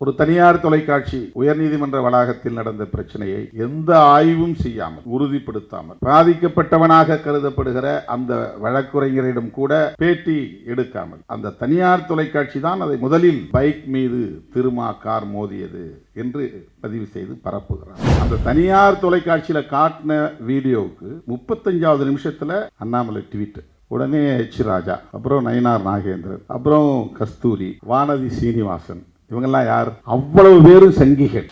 ஒரு தனியார் தொலைக்காட்சி உயர்நீதிமன்ற வளாகத்தில் நடந்த பிரச்சனையை எந்த ஆய்வும் செய்யாமல் உறுதிப்படுத்தாமல் பாதிக்கப்பட்டவனாக கருதப்படுகிற அந்த வழக்குரைஞரிடம் கூட பேட்டி எடுக்காமல் அந்த தனியார் தொலைக்காட்சி தான் அதை முதலில் பைக் மீது திருமா கார் மோதியது என்று பதிவு செய்து பரப்புகிறார். அந்த தனியார் தொலைக்காட்சியில காட்டின வீடியோவுக்கு 35வது நிமிஷத்துல அண்ணாமலை ட்வீட், உடனே எச் ராஜா, அப்புறம் நயினார் நாகேந்திரன், அப்புறம் கஸ்தூரி, வானதி சீனிவாசன், இவங்கெல்லாம் யார்? அவ்வளவு பேரும் சங்கிகள்.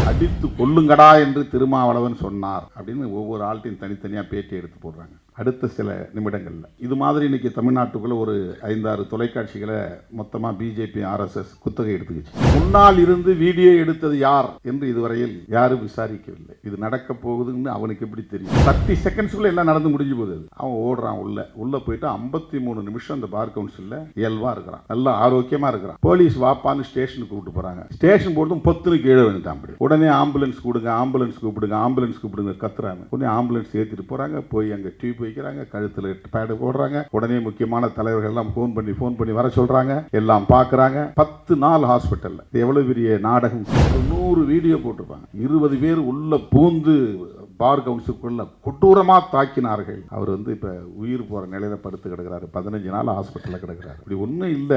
அடித்து கொல்லுங்கடா என்று திருமாவளவன் சொன்னார் அப்படின்னு ஒவ்வொரு ஆள்கிட்டையும் தனித்தனியாக பேட்டி எடுத்து போடுறாங்க. அடுத்த சில நிமிடங்கள்ல இது மாதிரி இன்னைக்கு தமிழ்நாட்டுக்குள்ள ஒரு 5-6 தொலைக்காட்சிகளை மொத்தமா பிஜேபி RSS குத்தகை எடுத்துக்கிச்சு. முன்னால் இருந்து வீடியோ எடுத்தது யார் என்று இதுவரையில் யாரும் விசாரிக்கவில்லை. இது நடக்க போகுதுன்னு அவனுக்கு எப்படி தெரியும்? 30 செகண்ட்ஸ்க்குள்ள எல்லாம் நடந்து முடிஞ்சு போகுது. அவன் ஓடுறான், உள்ள போயிட்டு 53 நிமிஷம் அந்த பார் கவுன்சில்ல இயல்பா இருக்கிறான், நல்லா ஆரோக்கியமா இருக்கிறான். போலீஸ் வாப்பான்னு ஸ்டேஷனுக்கு கூப்பிட்டு போறாங்க. ஸ்டேஷன் போறதும் பொத்துன்னு கீழே விழுந்தான். உடனே ஆம்புலன்ஸ் கூப்பிடுங்க கத்துறாங்க. உடனே ஆம்புலன்ஸ் ஏற்றிட்டு போறாங்க. போய் அங்க டியூப் வைக்கிறாங்க, கழுத்துல பேடு போடுறாங்க. உடனே முக்கியமான தலைவர்கள் எல்லாம் போன் பண்ணி வர சொல்றாங்க. எல்லாம் பாக்குறாங்க. 10 நாள் ஹாஸ்பிட்டல்ல. எவ்வளவு பெரிய நாடகம்! 100 வீடியோ போட்டிருப்பாங்க. 20 பேர் உள்ள பூந்து பார் கவுன்சிலுக்குள்ள கொடூரமா தாக்கினார்கள். அவர் இப்ப உயிர் போற நிலையில படுத்து கிடக்கிறாரு. 15 நாள் ஹாஸ்பிட்டல்ல கிடக்கிறாரு. இப்படி ஒண்ணும் இல்ல,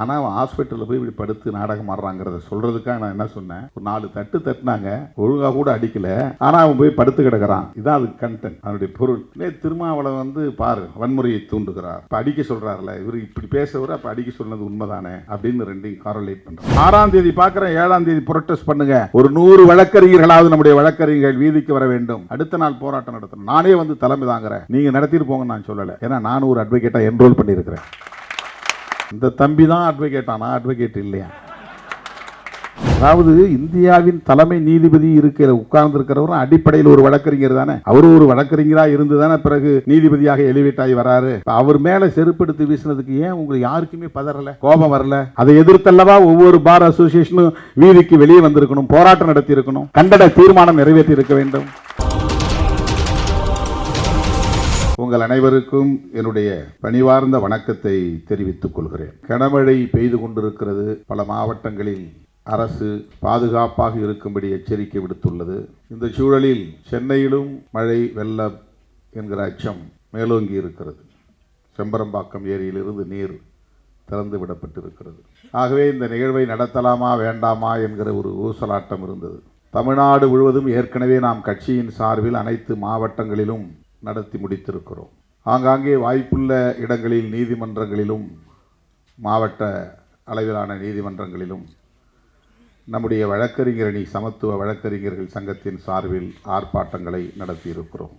ஆனா அவன் ஹாஸ்பிட்டல்ல போய் இப்படி படுத்து நாடகம் ஆடுறாங்கிறத சொல்றதுக்காக நான் என்ன சொன்னேன், ஒரு 4 தட்டு தட்டினாங்க, ஒழுங்கா கூட அடிக்கல, ஆனா அவன் போய் படுத்து கிடக்கிறான். இதான் அது கண்டென்ட், அதனுடைய பொருள். திருமாவளவன் பாரு வன்முறையை தூண்டுகிறார். இப்ப அடிக்க சொல்றாருல, இவரு இப்படி பேசுறவர், அப்ப அடிக்க சொன்னது உண்மைதானே அப்படின்னு ரெண்டையும் காரலேட் பண்றாங்க. 6ஆம் தேதி பாக்குறேன், 7ஆம் தேதி புரொட்டஸ்ட் பண்ணுங்க, ஒரு 100 வழக்கறிஞர்களாவது நம்முடைய வழக்கறிஞர்கள் வீதிக்கு வர வேண்டும், அடுத்த நாள் போராட்டம் நடத்தணும், நானே தலைமை தாங்கிறேன், நீங்க நடத்திட்டு போங்க நான் சொல்லல, ஏன்னா நான் ஒரு அட்வொகேட்டா என்ரோல் பண்ணியிருக்கிறேன். இந்த தம்பி தான் அட்வொகேட்டா, நான் அட்வொகேட் இல்லையா? அதாவது இந்தியாவின் தலைமை நீதிபதி உட்கார்ந்து இருக்கிறவரும் அடிப்படையில் ஒரு வழக்கறிஞர் தானே. அவரு ஒரு வழக்கறிஞரா இருந்து தானே பிறகு நீதிபதியாக எலிவேட் ஆகி வராரு. அவர் மேல செருப்படுத்தி வீசினதுக்கு ஏன் உங்களுக்கு யாருக்குமே பதறல, கோபம் வரல? அதை எதிர்த்தல்லவா ஒவ்வொரு பார் அசோசியேஷனும் வீதிக்கு வெளியே வந்திருக்கணும், போராட்டம் நடத்தி இருக்கணும், கண்டன தீர்மானம் நிறைவேற்றி இருக்க வேண்டும். உங்கள் அனைவருக்கும் என்னுடைய பணிவார்ந்த வணக்கத்தை தெரிவித்துக் கொள்கிறேன். கனமழை பெய்து கொண்டிருக்கிறது. பல மாவட்டங்களில் அரசு பாதுகாப்பாக இருக்கும்படி எச்சரிக்கை விடுத்துள்ளது. இந்த சூழலில் சென்னையிலும் மழை வெள்ளம் என்கிற அச்சம் மேலோங்கி இருக்கிறது. செம்பரம்பாக்கம் ஏரியிலிருந்து நீர் திறந்து விடப்பட்டிருக்கிறது. ஆகவே இந்த நிகழ்வை நடத்தலாமா வேண்டாமா என்கிற ஒரு ஊசலாட்டம் இருந்தது. தமிழ்நாடு முழுவதும் ஏற்கனவே நாம் கட்சியின் சார்பில் அனைத்து மாவட்டங்களிலும் நடத்தி முடித்திருக்கிறோம். ஆங்காங்கே வாய்ப்புள்ள இடங்களில் நீதிமன்றங்களிலும் மாவட்ட அளவிலான நீதிமன்றங்களிலும் நம்முடைய வழக்கறிஞர் அணி சமத்துவ வழக்கறிஞர்கள் சங்கத்தின் சார்பில் ஆர்ப்பாட்டங்களை நடத்தியிருக்கிறோம்.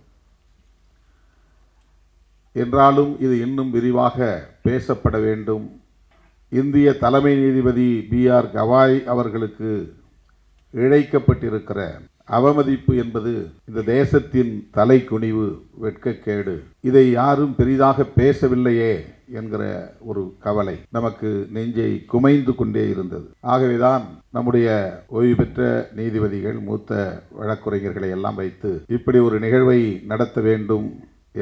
என்றாலும் இது இன்னும் விரிவாக பேசப்பட வேண்டும். இந்திய தலைமை நீதிபதி BR கவாய் அவர்களுக்கு இழைக்கப்பட்டிருக்கிற அவமதிப்பு என்பது இந்த தேசத்தின் தலைக்குனிவு, வெட்கக்கேடு. இதை யாரும் பெரிதாக பேசவில்லையே என்கிற ஒரு கவலை நமக்கு நெஞ்சை குமைந்து கொண்டே இருந்தது. ஆகவேதான் நம்முடைய ஓய்வு பெற்ற நீதிபதிகள், மூத்த வழக்குரைஞர்களை எல்லாம் வைத்து இப்படி ஒரு நிகழ்வை நடத்த வேண்டும்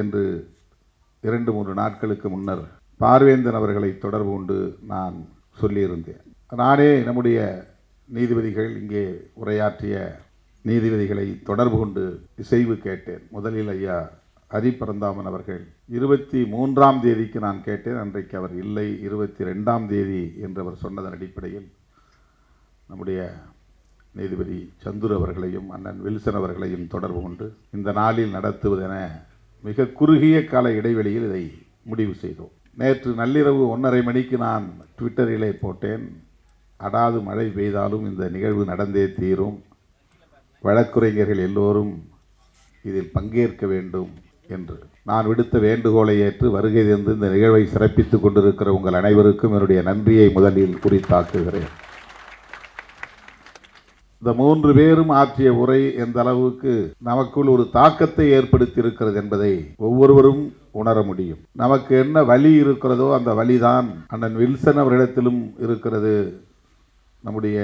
என்று 2-3 நாட்களுக்கு முன்னர் பார்வேந்தன் அவர்களை தொடர்பு கொண்டு நான் சொல்லியிருந்தேன். நானே நம்முடைய நீதிபதிகள், இங்கே உரையாற்றிய நீதிபதிகளை தொடர்பு கொண்டு இசைவு கேட்டேன். முதலில் ஐயா ஹரிபரந்தாமன் அவர்கள் 23ஆம் தேதிக்கு நான் கேட்டேன். அன்றைக்கு அவர் இல்லை, 22ஆம் தேதி என்று அவர் சொன்னதன் அடிப்படையில் நம்முடைய நீதிபதி சந்துரு அவர்களையும் அண்ணன் வில்சன் அவர்களையும் தொடர்பு கொண்டு இந்த நாளில் நடத்துவதென மிக குறுகிய கால இடைவெளியில் இதை முடிவு செய்தோம். நேற்று நள்ளிரவு 1:30 மணிக்கு நான் ட்விட்டரிலே போட்டேன், அடாது மழை பெய்தாலும் இந்த நிகழ்வு நடந்தே தீரும், வழக்குரைஞர்கள் எல்லோரும் இதில் பங்கேற்க வேண்டும் என்று நான் விடுத்த வேண்டுகோளை ஏற்று வருகை தந்து இந்த நிகழ்வை சிறப்பித்துக் கொண்டிருக்கிற உங்கள் அனைவருக்கும் என்னுடைய நன்றியை முதலில் குறித்தாக்குகிறேன். இந்த 3 பேரும் ஆற்றிய உரை எந்த அளவுக்கு நமக்குள் ஒரு தாக்கத்தை ஏற்படுத்தி இருக்கிறது என்பதை ஒவ்வொருவரும் உணர முடியும். நமக்கு என்ன வலி இருக்கிறதோ அந்த வலிதான் அண்ணன் வில்சன் அவர்களிடத்திலும் இருக்கிறது. நம்முடைய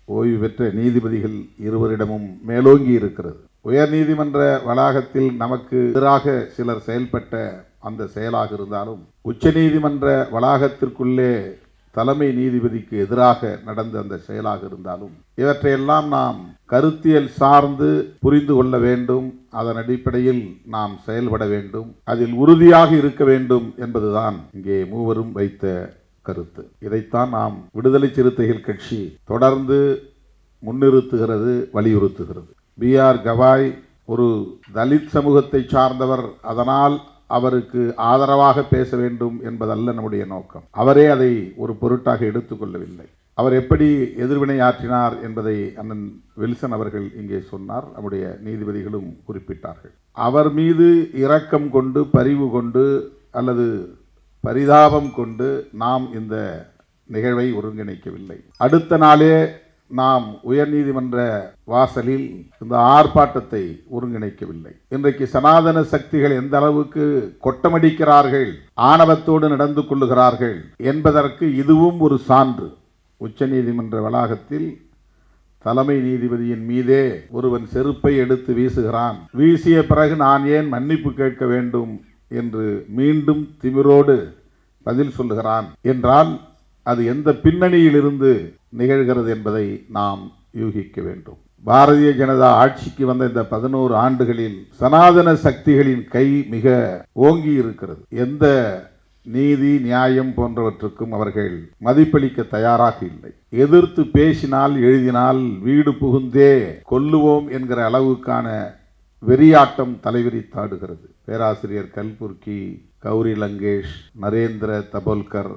ஓய்வு பெற்ற நீதிபதிகள் இருவரிடமும் மேலோங்கி இருக்கிறது. உயர் நீதிமன்ற வளாகத்தில் நமக்கு எதிராக சிலர் செயல்பட்ட அந்த செயலாக இருந்தாலும் உச்ச நீதிமன்ற வளாகத்திற்குள்ளே தலைமை நீதிபதிக்கு எதிராக நடந்த அந்த செயலாக இருந்தாலும் இவற்றையெல்லாம் நாம் கருத்தியல் சார்ந்து புரிந்து கொள்ள வேண்டும். அதன் அடிப்படையில் நாம் செயல்பட வேண்டும், அதில் உறுதியாக இருக்க வேண்டும் என்பதுதான் இங்கே மூவரும் வைத்த கருத்து. இதைத்தான் நாம் விடுதலை சிறுத்தைகள் கட்சி தொடர்ந்து முன்னிறுத்துகிறது, வலியுறுத்துகிறது. B.R. கவாய் ஒரு தலித் சமூகத்தை சார்ந்தவர், அதனால் அவருக்கு ஆதரவாக பேச வேண்டும் என்பதல்ல நம்முடைய நோக்கம். அவரே அதை ஒரு பொருட்டாக எடுத்துக்கொள்ளவில்லை. அவர் எப்படி எதிர்வினை ஆற்றினார் என்பதை அண்ணன் வில்சன் அவர்கள் இங்கே சொன்னார், நம்முடைய நீதிபதிகளும் குறிப்பிட்டார்கள். அவர் மீது இரக்கம் கொண்டு, பரிவு கொண்டு அல்லது பரிதாபம் கொண்டு நாம் இந்த நிகழ்வை ஒருங்கிணைக்கவில்லை. அடுத்த நாளே நாம் உயர்நீதிமன்ற வாசலில் இந்த ஆர்ப்பாட்டத்தை ஒருங்கிணைக்கவில்லை. இன்றைக்கு சனாதன சக்திகள் எந்த அளவுக்கு கொட்டமடிக்கிறார்கள், ஆணவத்தோடு நடந்து கொள்ளுகிறார்கள் என்பதற்கு இதுவும் ஒரு சான்று. உச்சநீதிமன்ற வளாகத்தில் தலைமை நீதிபதியின் மீதே ஒருவன் செருப்பை எடுத்து வீசுகிறான், வீசிய பிறகு நான் ஏன் மன்னிப்பு கேட்க வேண்டும் என்று மீண்டும் திமிரோடு பதில் சொல்லுகிறான் என்றால் அது எந்த பின்னணியில் இருந்து நிகழ்கிறது என்பதை நாம் யூகிக்க வேண்டும். பாரதிய ஜனதா ஆட்சிக்கு வந்த இந்த 11 ஆண்டுகளில் சனாதன சக்திகளின் கை மிக ஓங்கி இருக்கிறது. எந்த நீதி, நியாயம் போன்றவற்றுக்கும் அவர்கள் மதிப்பளிக்க தயாராக இல்லை. எதிர்த்து பேசினால், எழுதினால் வீடு புகுந்தே கொல்லுவோம் என்கிற அளவுக்கான வெறியாட்டம் தலைவிரித்தாடுகிறது. பேராசிரியர் கல்புர்கி, கௌரி லங்கேஷ், நரேந்திர தபோல்கர்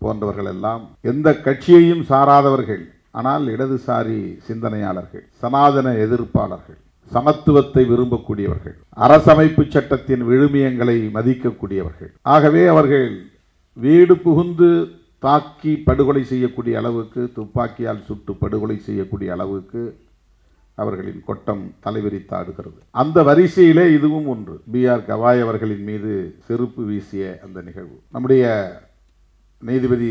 போன்றவர்கள் எல்லாம் எந்த கட்சியையும் சாராதவர்கள், ஆனால் இடதுசாரி சிந்தனையாளர்கள், சனாதன எதிர்ப்பாளர்கள், சமத்துவத்தை விரும்பக்கூடியவர்கள், அரசமைப்பு சட்டத்தின் விழுமியங்களை மதிக்கக்கூடியவர்கள். ஆகவே அவர்கள் வீடு புகுந்து தாக்கி படுகொலை செய்யக்கூடிய அளவுக்கு, துப்பாக்கியால் சுட்டு படுகொலை செய்யக்கூடிய அளவுக்கு அவர்களின் கொட்டம் தலைவிரித்தாடுகிறது. அந்த வரிசையிலே இதுவும் ஒன்று. B.R. கவாய் அவர்களின் மீது செருப்பு வீசிய அந்த நிகழ்வு. நம்முடைய நீதிபதி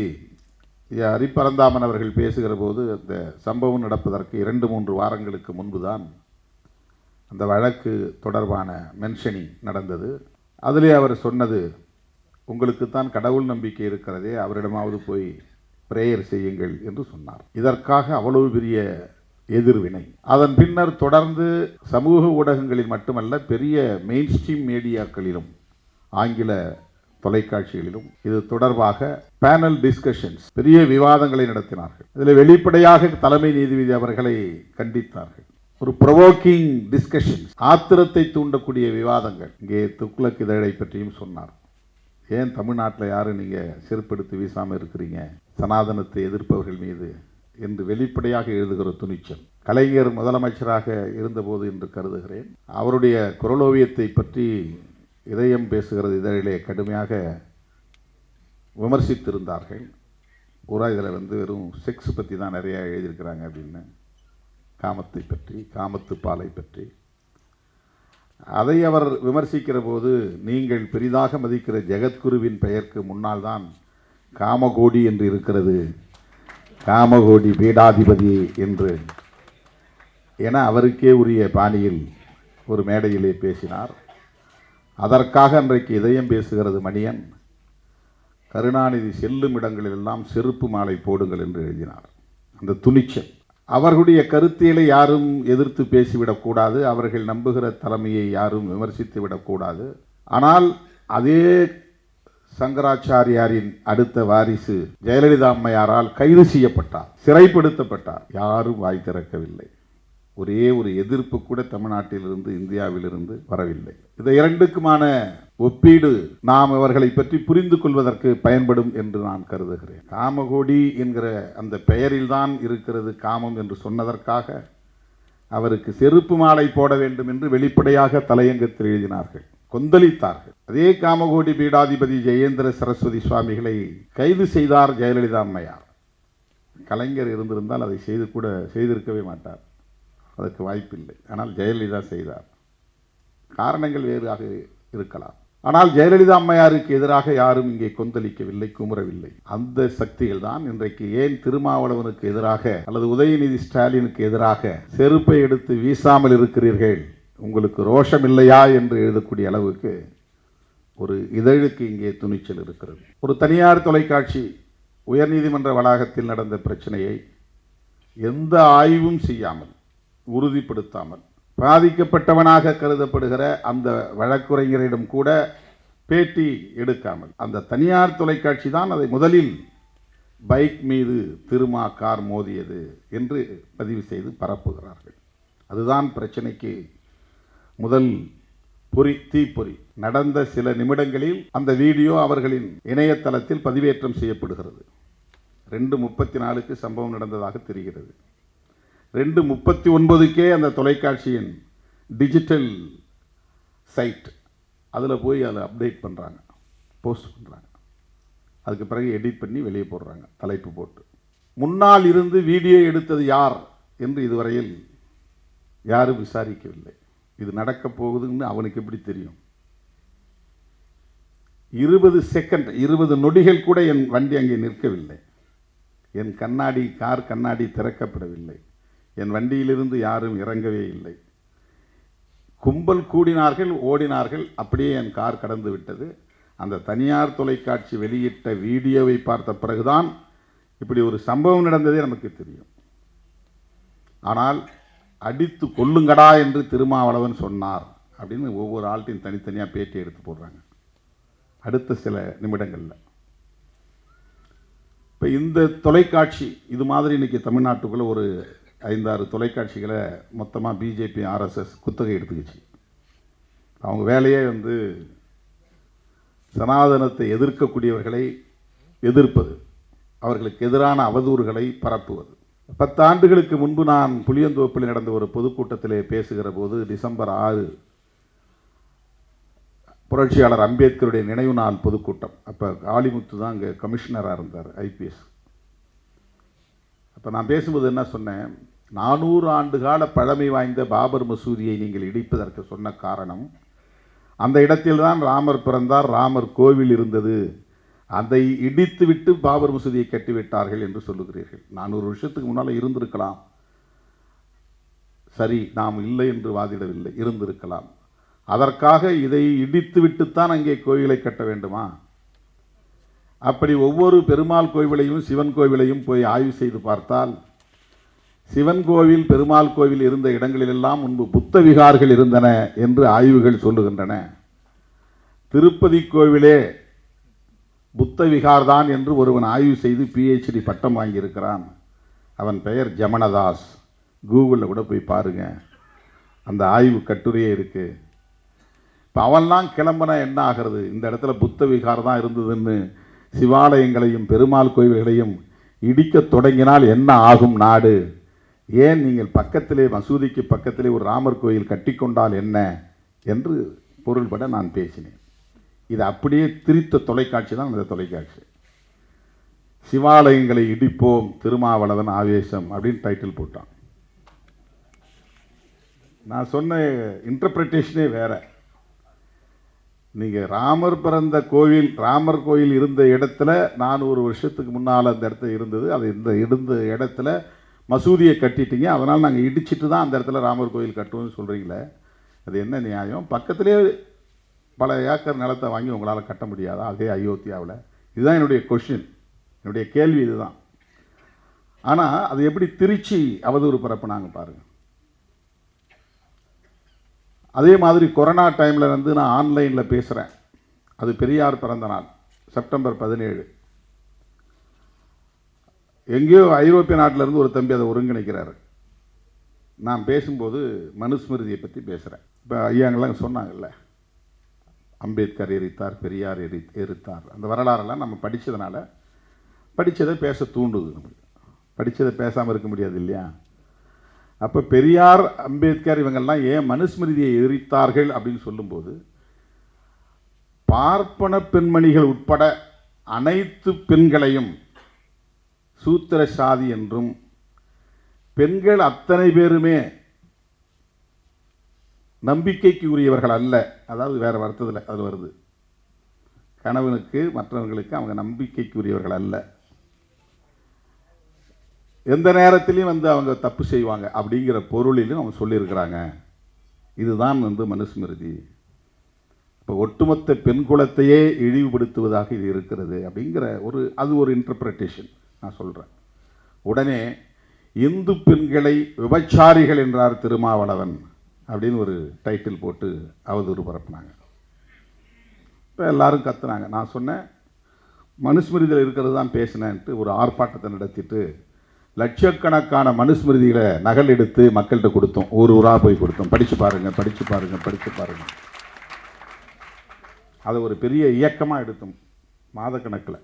ஹரிபரந்தாமன் அவர்கள் பேசுகிற போது அந்த சம்பவம் நடப்பதற்கு 2-3 வாரங்களுக்கு முன்புதான் அந்த வழக்கு தொடர்பான மென்ஷனிங் நடந்தது. அதிலே அவர் சொன்னது, உங்களுக்குத்தான் கடவுள் நம்பிக்கை இருக்கிறதே, அவரிடமாவது போய் பிரேயர் செய்யுங்கள் என்று சொன்னார். இதற்காக அவ்வளவு பெரிய எதிர்வினை. அதன் பின்னர் தொடர்ந்து சமூக ஊடகங்களில் மட்டுமல்ல, பெரிய மெயின் ஸ்ட்ரீம் மீடியாக்களிலும், ஆங்கில தொலைக்காட்சிகளிலும் இது தொடர்பாக பேனல் டிஸ்கஷன்ஸ், பெரிய விவாதங்களை நடத்தினார்கள். இதில் வெளிப்படையாக தலைமை நீதிபதி அவர்களை கண்டித்தார்கள். ஒரு ப்ரொவோக்கிங் டிஸ்கஷன்ஸ், ஆத்திரத்தை தூண்டக்கூடிய விவாதங்கள். இங்கே துக்ளக் இதழை பற்றியும் சொன்னார். ஏன் தமிழ்நாட்டில் யாரும் நீங்கள் செருப்படுத்தி வீசாமல் இருக்கிறீங்க சனாதனத்தை எதிர்ப்பவர்கள் மீது என்று வெளிப்படையாக எழுதுகிற துணிச்சல். கலைஞர் முதலமைச்சராக இருந்தபோது என்று கருதுகிறேன், அவருடைய குரலோவியத்தை பற்றி இதயம் பேசுகிறது இதழிலே கடுமையாக விமர்சித்திருந்தார்கள். பூரா இதில் வெறும் செக்ஸ் பற்றி தான் நிறையா எழுதியிருக்கிறாங்க அப்படின்னு, காமத்தை பற்றி, காமத்து பாலை பற்றி. அதை அவர் விமர்சிக்கிற போது, நீங்கள் பெரிதாக மதிக்கிற ஜெகத்குருவின் பெயருக்கு முன்னால் தான் காமகோடி என்று இருக்கிறது, காமகோடி பீடாதிபதி என்று என அவருக்கே உரிய பாணியில் ஒரு மேடையிலே பேசினார். அதற்காக அன்றைக்கு இதயம் பேசுகிறது மணியன், கருணாநிதி செல்லும் இடங்களிலெல்லாம் செருப்பு மாலை போடுங்கள் என்று எழுதினார். அந்த துணிச்சல். அவர்களுடைய கருத்தியலை யாரும் எதிர்த்து பேசிவிடக்கூடாது, அவர்கள் நம்புகிற தலைமையை யாரும் விமர்சித்து விடக்கூடாது. ஆனால் அதே சங்கராச்சாரியாரின் அடுத்த வாரிசு ஜெயலலிதா அம்மையாரால் கைது செய்யப்பட்டார், சிறைப்படுத்தப்பட்டார். யாரும் வாய் திறக்கவில்லை. ஒரே ஒரு எதிர்ப்பு கூட தமிழ்நாட்டிலிருந்து, இந்தியாவிலிருந்து வரவில்லை. இந்த இரண்டுக்குமான ஒப்பீடு நாம் அவர்களை பற்றி புரிந்து கொள்வதற்கு பயன்படும் என்று நான் கருதுகிறேன். காமகோடி என்கிற அந்த பெயரில்தான் இருக்கிறது காமம் என்று சொன்னதற்காக அவருக்கு செருப்பு மாலை போட வேண்டும் என்று வெளிப்படையாக தலையங்கத்தில் எழுதினார்கள், கொந்தளித்தார்கள். அதே காமகோடி பீடாதிபதி ஜெயேந்திர சரஸ்வதி சுவாமிகளை கைது செய்தார் ஜெயலலிதா அம்மையார். கலைஞர் இருந்திருந்தால் அதை செய்திருக்கவே மாட்டார், அதற்கு வாய்ப்பில்லை. ஆனால் ஜெயலலிதா செய்தார். காரணங்கள் வேறாக இருக்கலாம். ஆனால் ஜெயலலிதா அம்மையாருக்கு எதிராக யாரும் இங்கே கொந்தளிக்கவில்லை, குமுறவில்லை. அந்த சக்திகள் தான் இன்றைக்கு ஏன் திருமாவளவனுக்கு எதிராக அல்லது உதயநிதி ஸ்டாலினுக்கு எதிராக செருப்பை எடுத்து வீசாமல் இருக்கிறீர்கள், உங்களுக்கு ரோஷம் இல்லையா என்று எழுதக்கூடிய அளவுக்கு ஒரு இதழுக்கு இங்கே துணிச்சல் இருக்கிறது. ஒரு தனியார் தொலைக்காட்சி உயர்நீதிமன்ற வளாகத்தில் நடந்த பிரச்சனையை எந்த ஆய்வும் செய்யாமல், உறுதிப்படுத்தாமல், பாதிக்கப்பட்டவனாக கருதப்படுகிற அந்த வழக்குரைஞரிடம் கூட பேட்டி எடுக்காமல், அந்த தனியார் தொலைக்காட்சி தான் அதை முதலில் பைக் மீது திருமா கார் மோதியது என்று பதிவு செய்து பரப்புகிறார்கள். அதுதான் பிரச்சனைக்கு முதல் தீப்பொறி. நடந்த சில நிமிடங்களில் அந்த வீடியோ அவர்களின் இணையதளத்தில் பதிவேற்றம் செய்யப்படுகிறது. 2:34 சம்பவம் நடந்ததாக தெரிகிறது. 2:39 அந்த தொலைக்காட்சியின் டிஜிட்டல் சைட் அதில் போய் அதை அப்டேட் பண்ணுறாங்க, போஸ்ட் பண்ணுறாங்க. அதுக்கு பிறகு எடிட் பண்ணி வெளியே போடுறாங்க, தலைப்பு போட்டு. முன்னால் இருந்து வீடியோ எடுத்தது யார் என்று இதுவரையில் யாரும் விசாரிக்கவில்லை. இது நடக்கப் போகுதுன்னு அவனுக்கு எப்படி தெரியும்? 20 செகண்ட், 20 நொடிகள் கூட என் வண்டி அங்கே நிற்கவில்லை. என் கார் கண்ணாடி திறக்கப்படவில்லை. என் வண்டியிலிருந்து யாரும் இறங்கவே இல்லை. கும்பல் கூடினார்கள், ஓடினார்கள். அப்படியே என் கார் கடந்து விட்டது. அந்த தனியார் தொலைக்காட்சி வெளியிட்ட வீடியோவை பார்த்த பிறகுதான் இப்படி ஒரு சம்பவம் நடந்ததே நமக்கு தெரியும். ஆனால் அடித்து கொல்லுங்கடா என்று திருமாவளவன் சொன்னார் அப்படின்னு ஒவ்வொரு ஆள்கிட்டையும் தனித்தனியாக பேட்டி எடுத்து போடுறாங்க அடுத்த சில நிமிடங்களில். இப்போ இந்த தொலைக்காட்சி இது மாதிரி இன்னைக்கு தமிழ்நாட்டுக்குள்ளே ஒரு 5-6 தொலைக்காட்சிகளை மொத்தமாக பிஜேபி RSS குத்தகை எடுத்துக்கிச்சு. அவங்க வேலையே சனாதனத்தை எதிர்க்கக்கூடியவர்களை எதிர்ப்பது, அவர்களுக்கு எதிரான அவதூறுகளை பரப்புவது. 10 ஆண்டுகளுக்கு முன்பு நான் புளியந்தோப்பில் நடந்த ஒரு பொதுக்கூட்டத்திலே பேசுகிற போது, டிசம்பர் 6 புரட்சியாளர் அம்பேத்கருடைய நினைவு நாள் பொதுக்கூட்டம். அப்போ ஆலிமுத்து தான் அங்கே கமிஷனராக இருந்தார், IPS. அப்போ நான் பேசும்போது என்ன சொன்னேன், 400 ஆண்டு கால பழமை வாய்ந்த பாபர் மசூதியை நீங்கள் இடிப்பதற்கு சொன்ன காரணம், அந்த இடத்தில்தான் ராமர் பிறந்தார், ராமர் கோவில் இருந்தது, அதை இடித்துவிட்டு பாபர் மசூதியை கட்டிவிட்டார்கள் என்று சொல்லுகிறீர்கள். 400 வருஷத்துக்கு முன்னால் இருந்திருக்கலாம், சரி, நாம் இல்லை என்று வாதிடவில்லை, இருந்திருக்கலாம். அதற்காக இதை இடித்துவிட்டுத்தான் அங்கே கோயிலை கட்ட வேண்டுமா? அப்படி ஒவ்வொரு பெருமாள் கோவிலையும் சிவன் கோவிலையும் போய் ஆய்வு செய்து பார்த்தால், சிவன் கோவில் பெருமாள் கோவில் இருந்த இடங்களிலெல்லாம் முன்பு புத்த விகார்கள் இருந்தன என்று ஆய்வுகள் சொல்லுகின்றன. திருப்பதி கோவிலே புத்த விகார் தான் என்று ஒருவன் ஆய்வு செய்து PhD பட்டம் வாங்கியிருக்கிறான். அவன் பெயர் ஜமனதாஸ். கூகுளில் கூட போய் பாருங்க, அந்த ஆய்வு கட்டுரையே இருக்கு. இப்போ அவன்லாம் கிளம்பினா என்ன ஆகிறது? இந்த இடத்துல புத்த விகார் தான் இருந்ததுன்னு சிவாலயங்களையும் பெருமாள் கோவில்களையும் இடிக்க தொடங்கினால் என்ன ஆகும் நாடு? ஏன் நீங்கள் பக்கத்திலே, மசூதிக்கு பக்கத்திலே ஒரு ராமர் கோயில் கட்டிக்கொண்டால் என்ன என்று பொருள்பட நான் பேசினேன். இது அப்படியே திரித்த தொலைக்காட்சி தான் இந்த தொலைக்காட்சி. சிவாலயங்களை இடிப்போம், திருமாவளவன் ஆவேசம் அப்படின்னு டைட்டில் போட்டான். நான் சொன்ன இன்டர்பிரிட்டேஷனே வேற. நீங்கள் ராமர் பிறந்த கோவில், ராமர் கோயில் இருந்த இடத்துல 400 வருஷத்துக்கு முன்னால் அந்த இடத்துல இருந்தது, அது இருந்த இடத்துல மசூதியை கட்டிட்டீங்க, அதனால் நாங்கள் இடிச்சிட்டு தான் அந்த இடத்துல ராமர் கோயில் கட்டுவோம்னு சொல்கிறீங்களே, அது என்ன நியாயம்? பக்கத்திலே பல ஏக்கர் நிலத்தை வாங்கி உங்களால் கட்ட முடியாதா அதே அயோத்தியாவில்? இதுதான் என்னுடைய கொஷின், என்னுடைய கேள்வி இதுதான். ஆனால் அது எப்படி திருச்சி அவதூறு பரப்புனாங்க பாருங்கள். அதே மாதிரி கொரோனா டைமில் நான் ஆன்லைனில் பேசுகிறேன். அது பெரியார் பிறந்த நாள், செப்டம்பர் 17. எங்கேயோ ஐரோப்பிய நாட்டிலேருந்து ஒரு தம்பி அதை ஒருங்கிணைக்கிறார். நான் பேசும்போது மனுஸ்மிருதியை பற்றி பேசுகிறேன். இப்போ ஐயாங்கெல்லாம் சொன்னாங்கல்ல, அம்பேத்கர் எரித்தார், பெரியார் எரித்தார், அந்த வரலாறெல்லாம் நம்ம படித்ததுனால படித்ததை பேச தூண்டுது. நமக்கு படித்ததை பேசாமல் இருக்க முடியாது இல்லையா? அப்போ பெரியார், அம்பேத்கர் இவங்கெல்லாம் ஏன் மனுஸ்மிருதியை எரித்தார்கள் அப்படின்னு சொல்லும்போது, பார்ப்பன பெண்மணிகள் உட்பட அனைத்து பெண்களையும் சூத்திர சாதி என்றும், பெண்கள் அத்தனை பேருமே நம்பிக்கைக்கு உரியவர்கள் அல்ல, அதாவது வேற வருத்தத்தில் அது வருது, கணவனுக்கு மற்றவர்களுக்கு அவங்க நம்பிக்கைக்கு உரியவர்கள் அல்ல, எந்த நேரத்திலையும் அவங்க தப்பு செய்வாங்க அப்படிங்கிற பொருளிலும் அவங்க சொல்லியிருக்கிறாங்க. இதுதான் மனுஸ்மிருதி. இப்போ ஒட்டுமொத்த பெண் குலத்தையே இழிவுபடுத்துவதாக இது இருக்கிறது அப்படிங்கிற அது ஒரு இன்டர்பிரட்டேஷன் நான் சொல்கிறேன். உடனே இந்து பெண்களை விபச்சாரிகள் என்றார் திருமாவளவன் அப்படின்னு ஒரு டைட்டில் போட்டு அவதூறு பரப்புனாங்க. இப்போ எல்லாரும் கத்துனாங்க. நான் சொன்னேன் மனுஸ்மிருதியில் இருக்கிறது தான் பேசினேன்ட்டு ஒரு ஆர்ப்பாட்டத்தை நடத்திட்டு லட்சக்கணக்கான மனுஸ்மிருதிகளை நகல் எடுத்து மக்கள்கிட்ட கொடுத்தோம். ஊராக போய் கொடுத்தோம். படித்து பாருங்கள், படித்து பாருங்கள், படித்து பாருங்கள். அதை ஒரு பெரிய இயக்கமாக எடுத்தோம். மாதக்கணக்கில்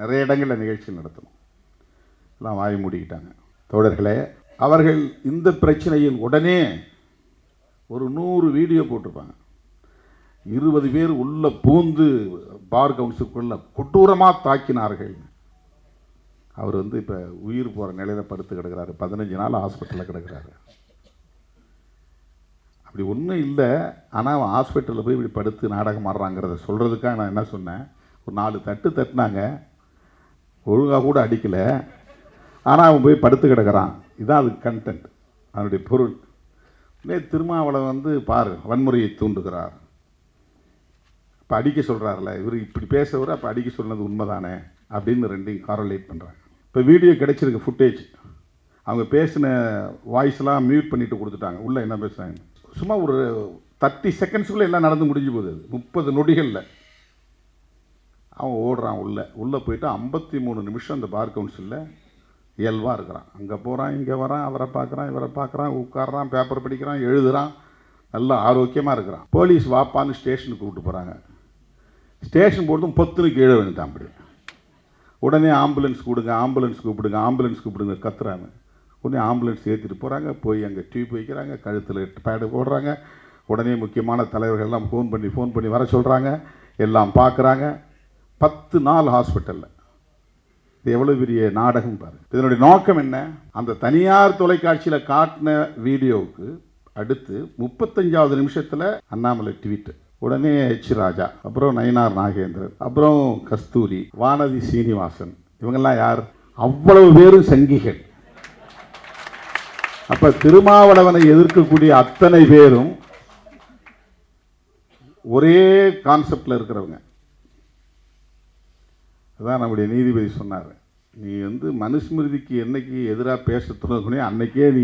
நிறைய இடங்களில் நிகழ்ச்சி நடத்தணும். எல்லாம் வாய் மூடிக்கிட்டாங்க. தோழர்களே, அவர்கள் இந்த பிரச்சனையில் உடனே ஒரு 100 வீடியோ போட்டிருப்பாங்க. 20 பேர் உள்ள பூந்து பார் கவுன்சிலுக்குள்ள கொடூரமாக தாக்கினார்கள். அவர் இப்போ உயிர் போகிற நிலையில் படுத்து கிடக்கிறாரு. 15 நாள் ஹாஸ்பிட்டலில் கிடக்கிறாரு. அப்படி ஒன்றும் இல்லை. ஆனால் அவன் ஹாஸ்பிட்டலில் போய் இப்படி படுத்து நாடகம் ஆடுறாங்கிறத சொல்கிறதுக்காக நான் என்ன சொன்னேன், ஒரு 4 தட்டு தட்டினாங்க, ஒழுங்காக கூட அடிக்கலை, ஆனால் அவன் போய் படுத்து கிடக்கிறான். இதுதான் அது கண்டென்ட், அதனுடைய பொருள். திருமாவளவன் பாரு வன்முறையை தூண்டுகிறார், இப்போ அடிக்க சொல்கிறார்ல, இவர் இப்படி பேசுறவர் அப்போ அடிக்க சொன்னது உண்மைதானே அப்படின்னு ரெண்டையும் காரலேட் பண்ணுறாங்க. இப்போ வீடியோ கிடைச்சிருக்கு, ஃபுட்டேஜ். அவங்க பேசின வாய்ஸ்லாம் மியூட் பண்ணிட்டு கொடுத்துட்டாங்க. உள்ளே என்ன பேசுகிறாங்க சும்மா ஒரு 30 செகண்ட்ஸுக்குள்ளே எல்லாம் நடந்து முடிஞ்சு போகுது. 30 நொடிகளில் அவன் ஓடுறான். உள்ளே போயிட்டு 53 நிமிஷம் அந்த பார் கவுன்சிலில் இயல்பாக இருக்கிறான். அங்கே போகிறான், இங்கே வரான், அவரை பார்க்குறான், இவரை பார்க்குறான், உட்காடுறான், பேப்பர் படிக்கிறான், எழுதுகிறான், நல்லா ஆரோக்கியமாக இருக்கிறான். போலீஸ் வாப்பான்னு ஸ்டேஷனுக்கு கூப்பிட்டு போகிறாங்க. ஸ்டேஷன் போகிறதும் பொத்துன்னு கீழே வந்துட்டான். அப்படி உடனே ஆம்புலன்ஸ் கூப்பிடுங்க, ஆம்புலன்ஸ் கூப்பிடுங்க, ஆம்புலன்ஸ் கூப்பிடுங்க கத்துறாங்க. உடனே ஆம்புலன்ஸ் ஏற்றிட்டு போகிறாங்க. போய் அங்கே டியூப் வைக்கிறாங்க, கழுத்தில் பேடு போடுறாங்க. உடனே முக்கியமான தலைவர்கள்லாம் ஃபோன் பண்ணி வர சொல்கிறாங்க. எல்லாம் பார்க்குறாங்க. 10 நாள் ஹாஸ்பிட்டலில். இது எவ்வளோ பெரிய நாடகம் பாரு. இதனுடைய நோக்கம் என்ன? அந்த தனியார் தொலைக்காட்சியில் காட்டின வீடியோவுக்கு அடுத்து 35வது நிமிஷத்தில் அண்ணாமலை ட்வீட். உடனே எச் ராஜா, அப்புறம் நயினார் நாகேந்திரன், அப்புறம் கஸ்தூரி, வானதி சீனிவாசன், இவங்கெல்லாம் யார்? அவ்வளவு பேரும் சங்கிகள். அப்ப திருமாவளவனை எதிர்க்கக்கூடிய அத்தனை பேரும் ஒரே கான்செப்ட்ல இருக்கிறவங்க. அதான் நம்முடைய நீதிபதி சொன்னார், நீ மனுஸ்மிருதிக்கு என்னைக்கு எதிராக பேச துணை அன்னைக்கே நீ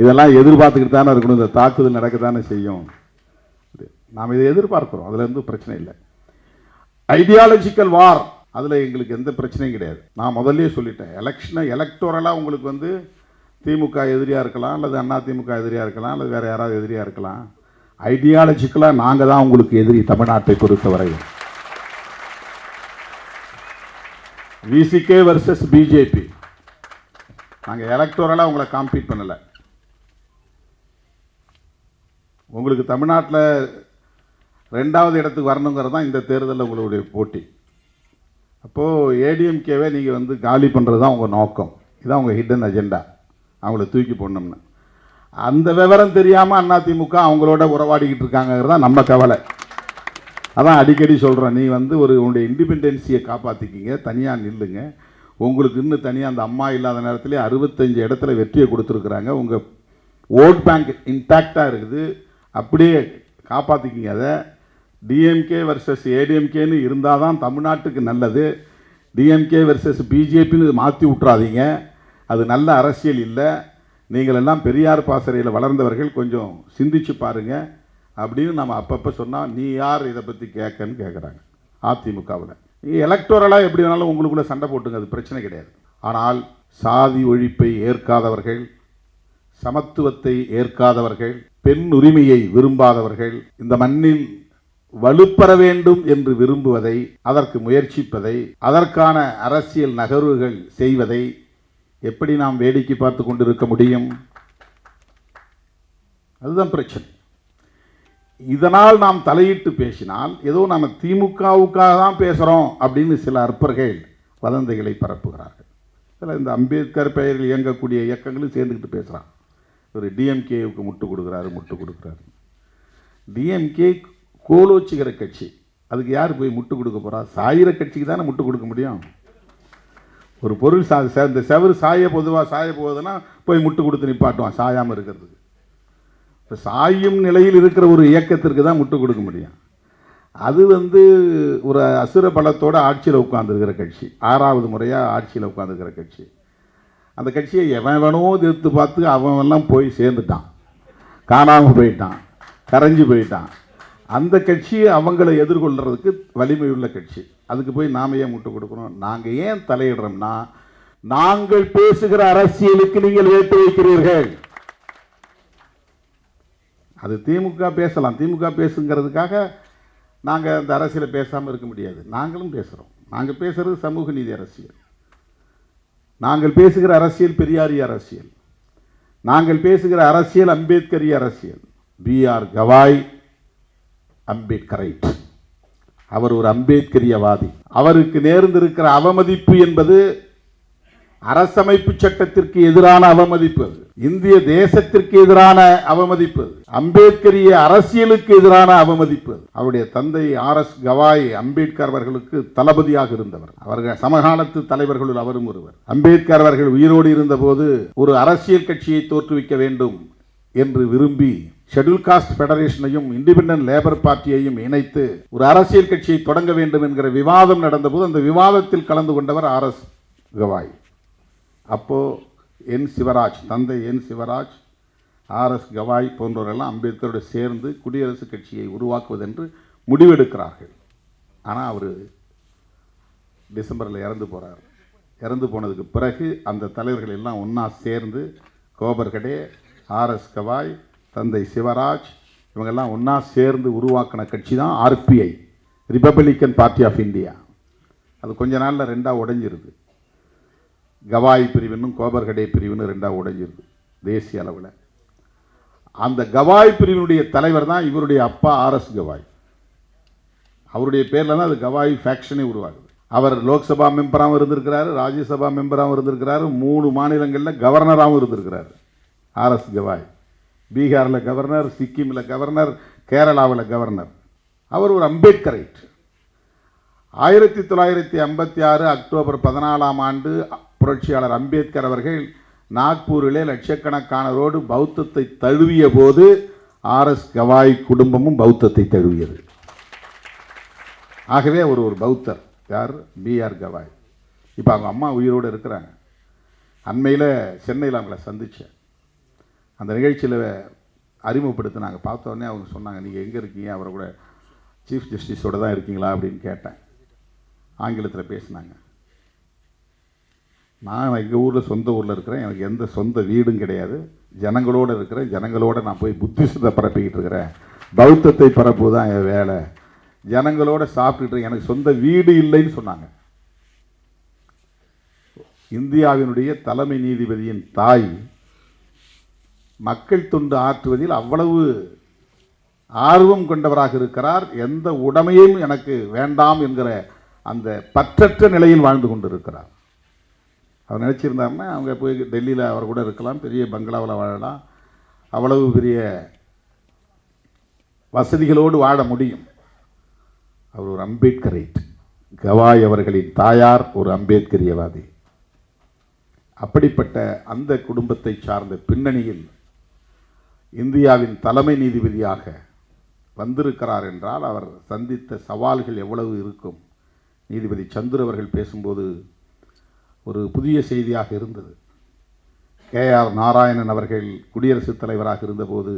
இதெல்லாம் எதிர்பார்த்துக்கிட்டு தானே இருக்கணும். இந்த தாக்குதல் நடக்கத்தானே செய்யும். நாம் இதை எதிர்பார்க்கிறோம், அதில் பிரச்சனை இல்லை. ஐடியாலஜிக்கல் வார், அதில் எங்களுக்கு எந்த பிரச்சனையும் கிடையாது. நான் முதல்ல சொல்லிட்டேன், எலக்டோரலாக உங்களுக்கு திமுக எதிரியாக இருக்கலாம், அல்லது அண்ணா திமுக எதிரியாக இருக்கலாம், அல்லது வேறு யாராவது எதிரியாக இருக்கலாம். ஐடியாலஜிக்கலாக நாங்கள் தான் உங்களுக்கு எதிரி. தமிழ்நாட்டை பொறுத்தவரை விசிகே வர்சஸ் பிஜேபி. நாங்கள் எலக்டோரலாக உங்களை காம்பீட் பண்ணலை. உங்களுக்கு தமிழ்நாட்டில் 2வது இடத்துக்கு வரணுங்கிறது தான் இந்த தேர்தலில் உங்களுடைய போட்டி. அப்போது ஏடிஎம்கேவை நீங்கள் காலி பண்ணுறது தான் உங்கள் நோக்கம். இதுதான் உங்கள் ஹிடன் அஜெண்டா, அவங்கள தூக்கி போடணும்னு. அந்த விவரம் தெரியாமல் அதிமுக அவங்களோட உறவாடிக்கிட்டு இருக்காங்கிறது தான் நம்ம கவலை. அதான் அடிக்கடி சொல்கிறோம், நீ உன்னுடைய இண்டிபெண்டன்சியை காப்பாற்றிக்கிங்க, தனியாக நில்லுங்க. உங்களுக்கு இன்னும் தனியாக அந்த அம்மா இல்லாத நேரத்திலே 65 இடத்துல வெற்றியை கொடுத்துருக்குறாங்க. உங்கள் ஓட் பேங்க் இன்டாக்டாக இருக்குது, அப்படியே காப்பாற்றிக்கிங்க. அதை டிஎம்கே வர்சஸ் ஏடிஎம்கேன்னு இருந்தால் தான் தமிழ்நாட்டுக்கு நல்லது. டிஎம்கே வர்சஸ் பிஜேபின்னு மாற்றி விட்றாதீங்க, அது நல்ல அரசியல் இல்லை. நீங்கள் எல்லாம் பெரியார் பாசறையில் வளர்ந்தவர்கள், கொஞ்சம் சிந்திச்சு பாருங்கள் அப்படின்னு நம்ம அப்பப்போ சொன்னால், நீ யார் இதை பற்றி கேட்கன்னு கேட்குறாங்க அதிமுகவில். நீங்கள் எலக்டோரலாக எப்படி வேணாலும் உங்களுக்குள்ளே சண்டை போட்டுங்க, அது பிரச்சனை கிடையாது. ஆனால் சாதி ஒழிப்பை ஏற்காதவர்கள், சமத்துவத்தை ஏற்காதவர்கள், பெண் உரிமையை விரும்பாதவர்கள், இந்த மண்ணில் வலுப்பெற வேண்டும் என்று விரும்புவதை, அதற்கு முயற்சிப்பதை, அதற்கான அரசியல் நகர்வுகள் செய்வதை எப்படி நாம் வேடிக்கை பார்த்து கொண்டிருக்க முடியும்? அதுதான் பிரச்சனை. இதனால் நாம் தலையிட்டு பேசினால் ஏதோ நம்ம திமுகவுக்காக தான் பேசுகிறோம் அப்படின்னு சில அற்பர்கள் வதந்திகளை பரப்புகிறார்கள். இதில் இந்த அம்பேத்கர் பெயரில் இயங்கக்கூடிய இயக்கங்களும் சேர்ந்துக்கிட்டு பேசுகிறான். ஒரு டிஎம்கேவுக்கு முட்டு கொடுக்குறாரு. டிஎம்கே கோலோச்சிக்கிற கட்சி, அதுக்கு யார் போய் முட்டு கொடுக்க போகிறா? சாயிர கட்சிக்கு தானே முட்டு கொடுக்க முடியும். ஒரு பொருள் இந்த செவரு பொதுவாக சாய போகுதுன்னா போய் முட்டு கொடுத்து நிப்பாட்டுவான் சாயாமல் இருக்கிறதுக்கு. இப்போ சாயும் நிலையில் இருக்கிற ஒரு இயக்கத்திற்கு தான் முட்டு கொடுக்க முடியும். அது ஒரு அசுர பலத்தோட ஆட்சியில் உட்கார்ந்துருக்கிற கட்சி, 6வது முறையாக ஆட்சியில் உட்கார்ந்துருக்கிற கட்சி. அந்த கட்சியை எவனோ எதிர்த்து பார்த்து அவன்லாம் போய் சேர்ந்துட்டான், காணாமல் போயிட்டான், கரைஞ்சி போயிட்டான். அந்த கட்சியை அவங்களை எதிர்கொள்கிறதுக்கு வலிமை உள்ள கட்சி. அதுக்கு போய் நாம ஏன் முட்டு கொடுக்கணும்? நாங்கள் ஏன் தலையிடுறோம்னா, நாங்கள் பேசுகிற அரசியலுக்கு நீங்கள் வேட்டு வைக்கிறீர்கள். அது திமுக பேசலாம், திமுக பேசுங்கிறதுக்காக நாங்கள் அந்த அரசியலை பேசாமல் இருக்க முடியாது. நாங்களும் பேசுகிறோம். நாங்கள் பேசுகிறது சமூக நீதி அரசியல். நாங்கள் பேசுகிற அரசியல் பெரியாரிய அரசியல். நாங்கள் பேசுகிற அரசியல் அம்பேத்கரிய அரசியல். B.R. கவாய் அம்பேத்கரைட். அவர் ஒரு அம்பேத்கரியவாதி. அவருக்கு நேர்ந்திருக்கிற அவமதிப்பு என்பது அரசமைப்பு சட்டத்திற்கு எதிரான அவமதிப்பு, இந்திய தேசத்திற்கு எதிரான அவமதிப்பு, அம்பேத்கரிய அரசியலுக்கு எதிரான அவமதிப்பு. அவருடைய தந்தை R.S. கவாய் அம்பேத்கர் அவர்களுக்கு தளபதியாக இருந்தவர். அவர்கள் சமகாலத்து தலைவர்களுள் அவரும் ஒருவர். அம்பேத்கர் அவர்கள் உயிரோடு இருந்தபோது ஒரு அரசியல் கட்சியை தோற்றுவிக்க வேண்டும் என்று விரும்பி ஷெட்யூல் காஸ்ட் ஃபெடரேஷனையும் இண்டிபெண்டன்ட் லேபர் பார்ட்டியையும் இணைத்து ஒரு அரசியல் கட்சியை தொடங்க வேண்டும் என்கிற விவாதம் நடந்தபோது அந்த விவாதத்தில் கலந்து கொண்டவர் R.S. கவாய். அப்போ என் சிவராஜ், தந்தை என் சிவராஜ், R.S. கவாய் போன்றவரெல்லாம் அம்பேத்கரோடு சேர்ந்து குடியரசுக் கட்சியை உருவாக்குவதென்று முடிவெடுக்கிறார்கள். ஆனால் அவர் டிசம்பரில் இறந்து போகிறார். இறந்து போனதுக்கு பிறகு அந்த தலைவர்கள் எல்லாம் ஒன்றா சேர்ந்து கோபர்கடே, R.S. கவாய், தந்தை சிவராஜ் இவங்கெல்லாம் ஒன்றா சேர்ந்து உருவாக்கின கட்சி தான் RPI, Republican party of India. அது கொஞ்ச நாளில் ரெண்டாக உடைஞ்சிருது. கவாய் பிரிவினும் கோபர்கடே பிரிவினும் ரெண்டாக உடைஞ்சிருது தேசிய அளவில். அந்த கவாய் பிரிவினுடைய தலைவர் தான் இவருடைய அப்பா R.S. கவாய். அவருடைய பேரில் தான் அது கவாய் ஃபேக்ஷனே உருவாகுது. அவர் லோக்சபா மெம்பராகவும் இருந்திருக்கிறாரு, ராஜ்யசபா மெம்பராகவும் இருந்திருக்கிறாரு, 3 மாநிலங்களில் கவர்னராகவும் இருந்திருக்கிறார் R.S. கவாய். பீகாரில் கவர்னர், சிக்கிமில் கவர்னர், கேரளாவில் கவர்னர். அவர் ஒரு அம்பேத்கரைட். 1956 அக்டோபர் 14ஆம் ஆண்டு புரட்சியாளர் அம்பேத்கர் அவர்கள் நாக்பூரிலே லட்சக்கணக்கானரோடு பௌத்தத்தை தழுவிய போது R.S. கவாய் குடும்பமும் பௌத்தத்தை தழுவியது. ஆகவே அவர் ஒரு பௌத்தர். யார்? B.R. கவாய். இப்போ அவங்க அம்மா உயிரோடு இருக்கிறாங்க. அண்மையில் சென்னையில் அவங்கள சந்தித்தேன். அந்த நிகழ்ச்சியில் அறிமுகப்படுத்தினாங்க. பார்த்தோன்னே அவங்க சொன்னாங்க, நீங்கள் எங்கே இருக்கீங்க? அவரை கூட சீஃப் ஜஸ்டிஸோடு தான் இருக்கீங்களா அப்படின்னு கேட்டேன். ஆங்கிலத்தில் பேசினாங்க. நான் எங்கள் ஊரில் சொந்த ஊரில் இருக்கிறேன், எனக்கு எந்த சொந்த வீடும் கிடையாது, ஜனங்களோடு இருக்கிறேன், ஜனங்களோடு நான் போய் புத்திசத்தை பரப்பிக்கிட்டு இருக்கிறேன், பௌத்தத்தை பரப்புதான் என் வேலை, ஜனங்களோட சாப்பிட்டுட்டு எனக்கு சொந்த வீடு இல்லைன்னு சொன்னாங்க. இந்தியாவினுடைய தலைமை நீதிபதியின் தாய் மக்கள் தொண்டு ஆற்றுவதில் அவ்வளவு ஆர்வம் கொண்டவராக இருக்கிறார். எந்த உடைமையும் எனக்கு வேண்டாம் என்கிற அந்த பற்றற்ற நிலையில் வாழ்ந்து கொண்டிருக்கிறார். அவர் நினச்சிருந்தாருன்னா அவங்க போய் டெல்லியில் அவர் கூட இருக்கலாம், பெரிய பங்களாவில் வாழலாம், அவ்வளவு பெரிய வசதிகளோடு வாழ முடியும். அவர் ஒரு அம்பேத்கரைட். கவாய் அவர்களின் தாயார் ஒரு அம்பேத்கரியவாதி. அப்படிப்பட்ட அந்த குடும்பத்தை சார்ந்த பின்னணியில் இந்தியாவின் தலைமை நீதிபதியாக வந்திருக்கிறார் என்றால் அவர் சந்தித்த சவால்கள் எவ்வளவு இருக்கும். நீதிபதி சந்துரு அவர்கள் பேசும்போது ஒரு புதிய செய்தியாக இருந்தது. KR நாராயணன் அவர்கள் குடியரசுத் தலைவராக இருந்தபோது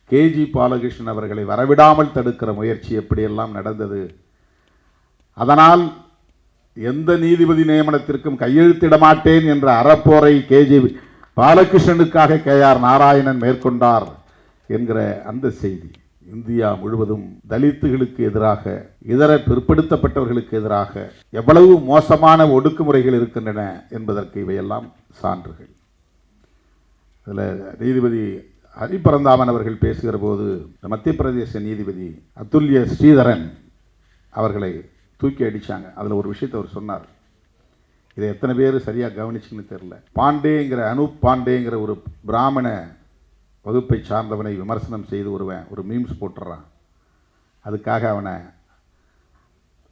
KG பாலகிருஷ்ணன் அவர்களை வரவிடாமல் தடுக்கிற முயற்சி எப்படியெல்லாம் நடந்தது. அதனால் எந்த நீதிபதி நியமனத்திற்கும் கையெழுத்திட மாட்டேன் என்ற அறப்போரை KG பாலகிருஷ்ணனுக்காக KR நாராயணன் மேற்கொண்டார் என்கிற அந்த செய்தி இந்தியா முழுவதும் தலித்துகளுக்கு எதிராக, இதர பிற்படுத்தப்பட்டவர்களுக்கு எதிராக எவ்வளவு மோசமான ஒடுக்குமுறைகள் இருக்கின்றன என்பதற்கு இவையெல்லாம் சான்றுகள். இதில் நீதிபதி ஹரிபரந்தாமன் அவர்கள் பேசுகிற போது மத்திய பிரதேச நீதிபதி அதுல்ய ஸ்ரீதரன் அவர்களை தூக்கி அடித்தாங்க. அதில் ஒரு விஷயத்தை அவர் சொன்னார். இதை எத்தனை பேர் சரியாக கவனிச்சுன்னு தெரியல. பாண்டேங்கிற அனூப் பாண்டேங்கிற ஒரு பிராமண வகுப்பை சார்ந்தவனை விமர்சனம் செய்து ஒரு மீம்ஸ் போட்டுறான். அதுக்காக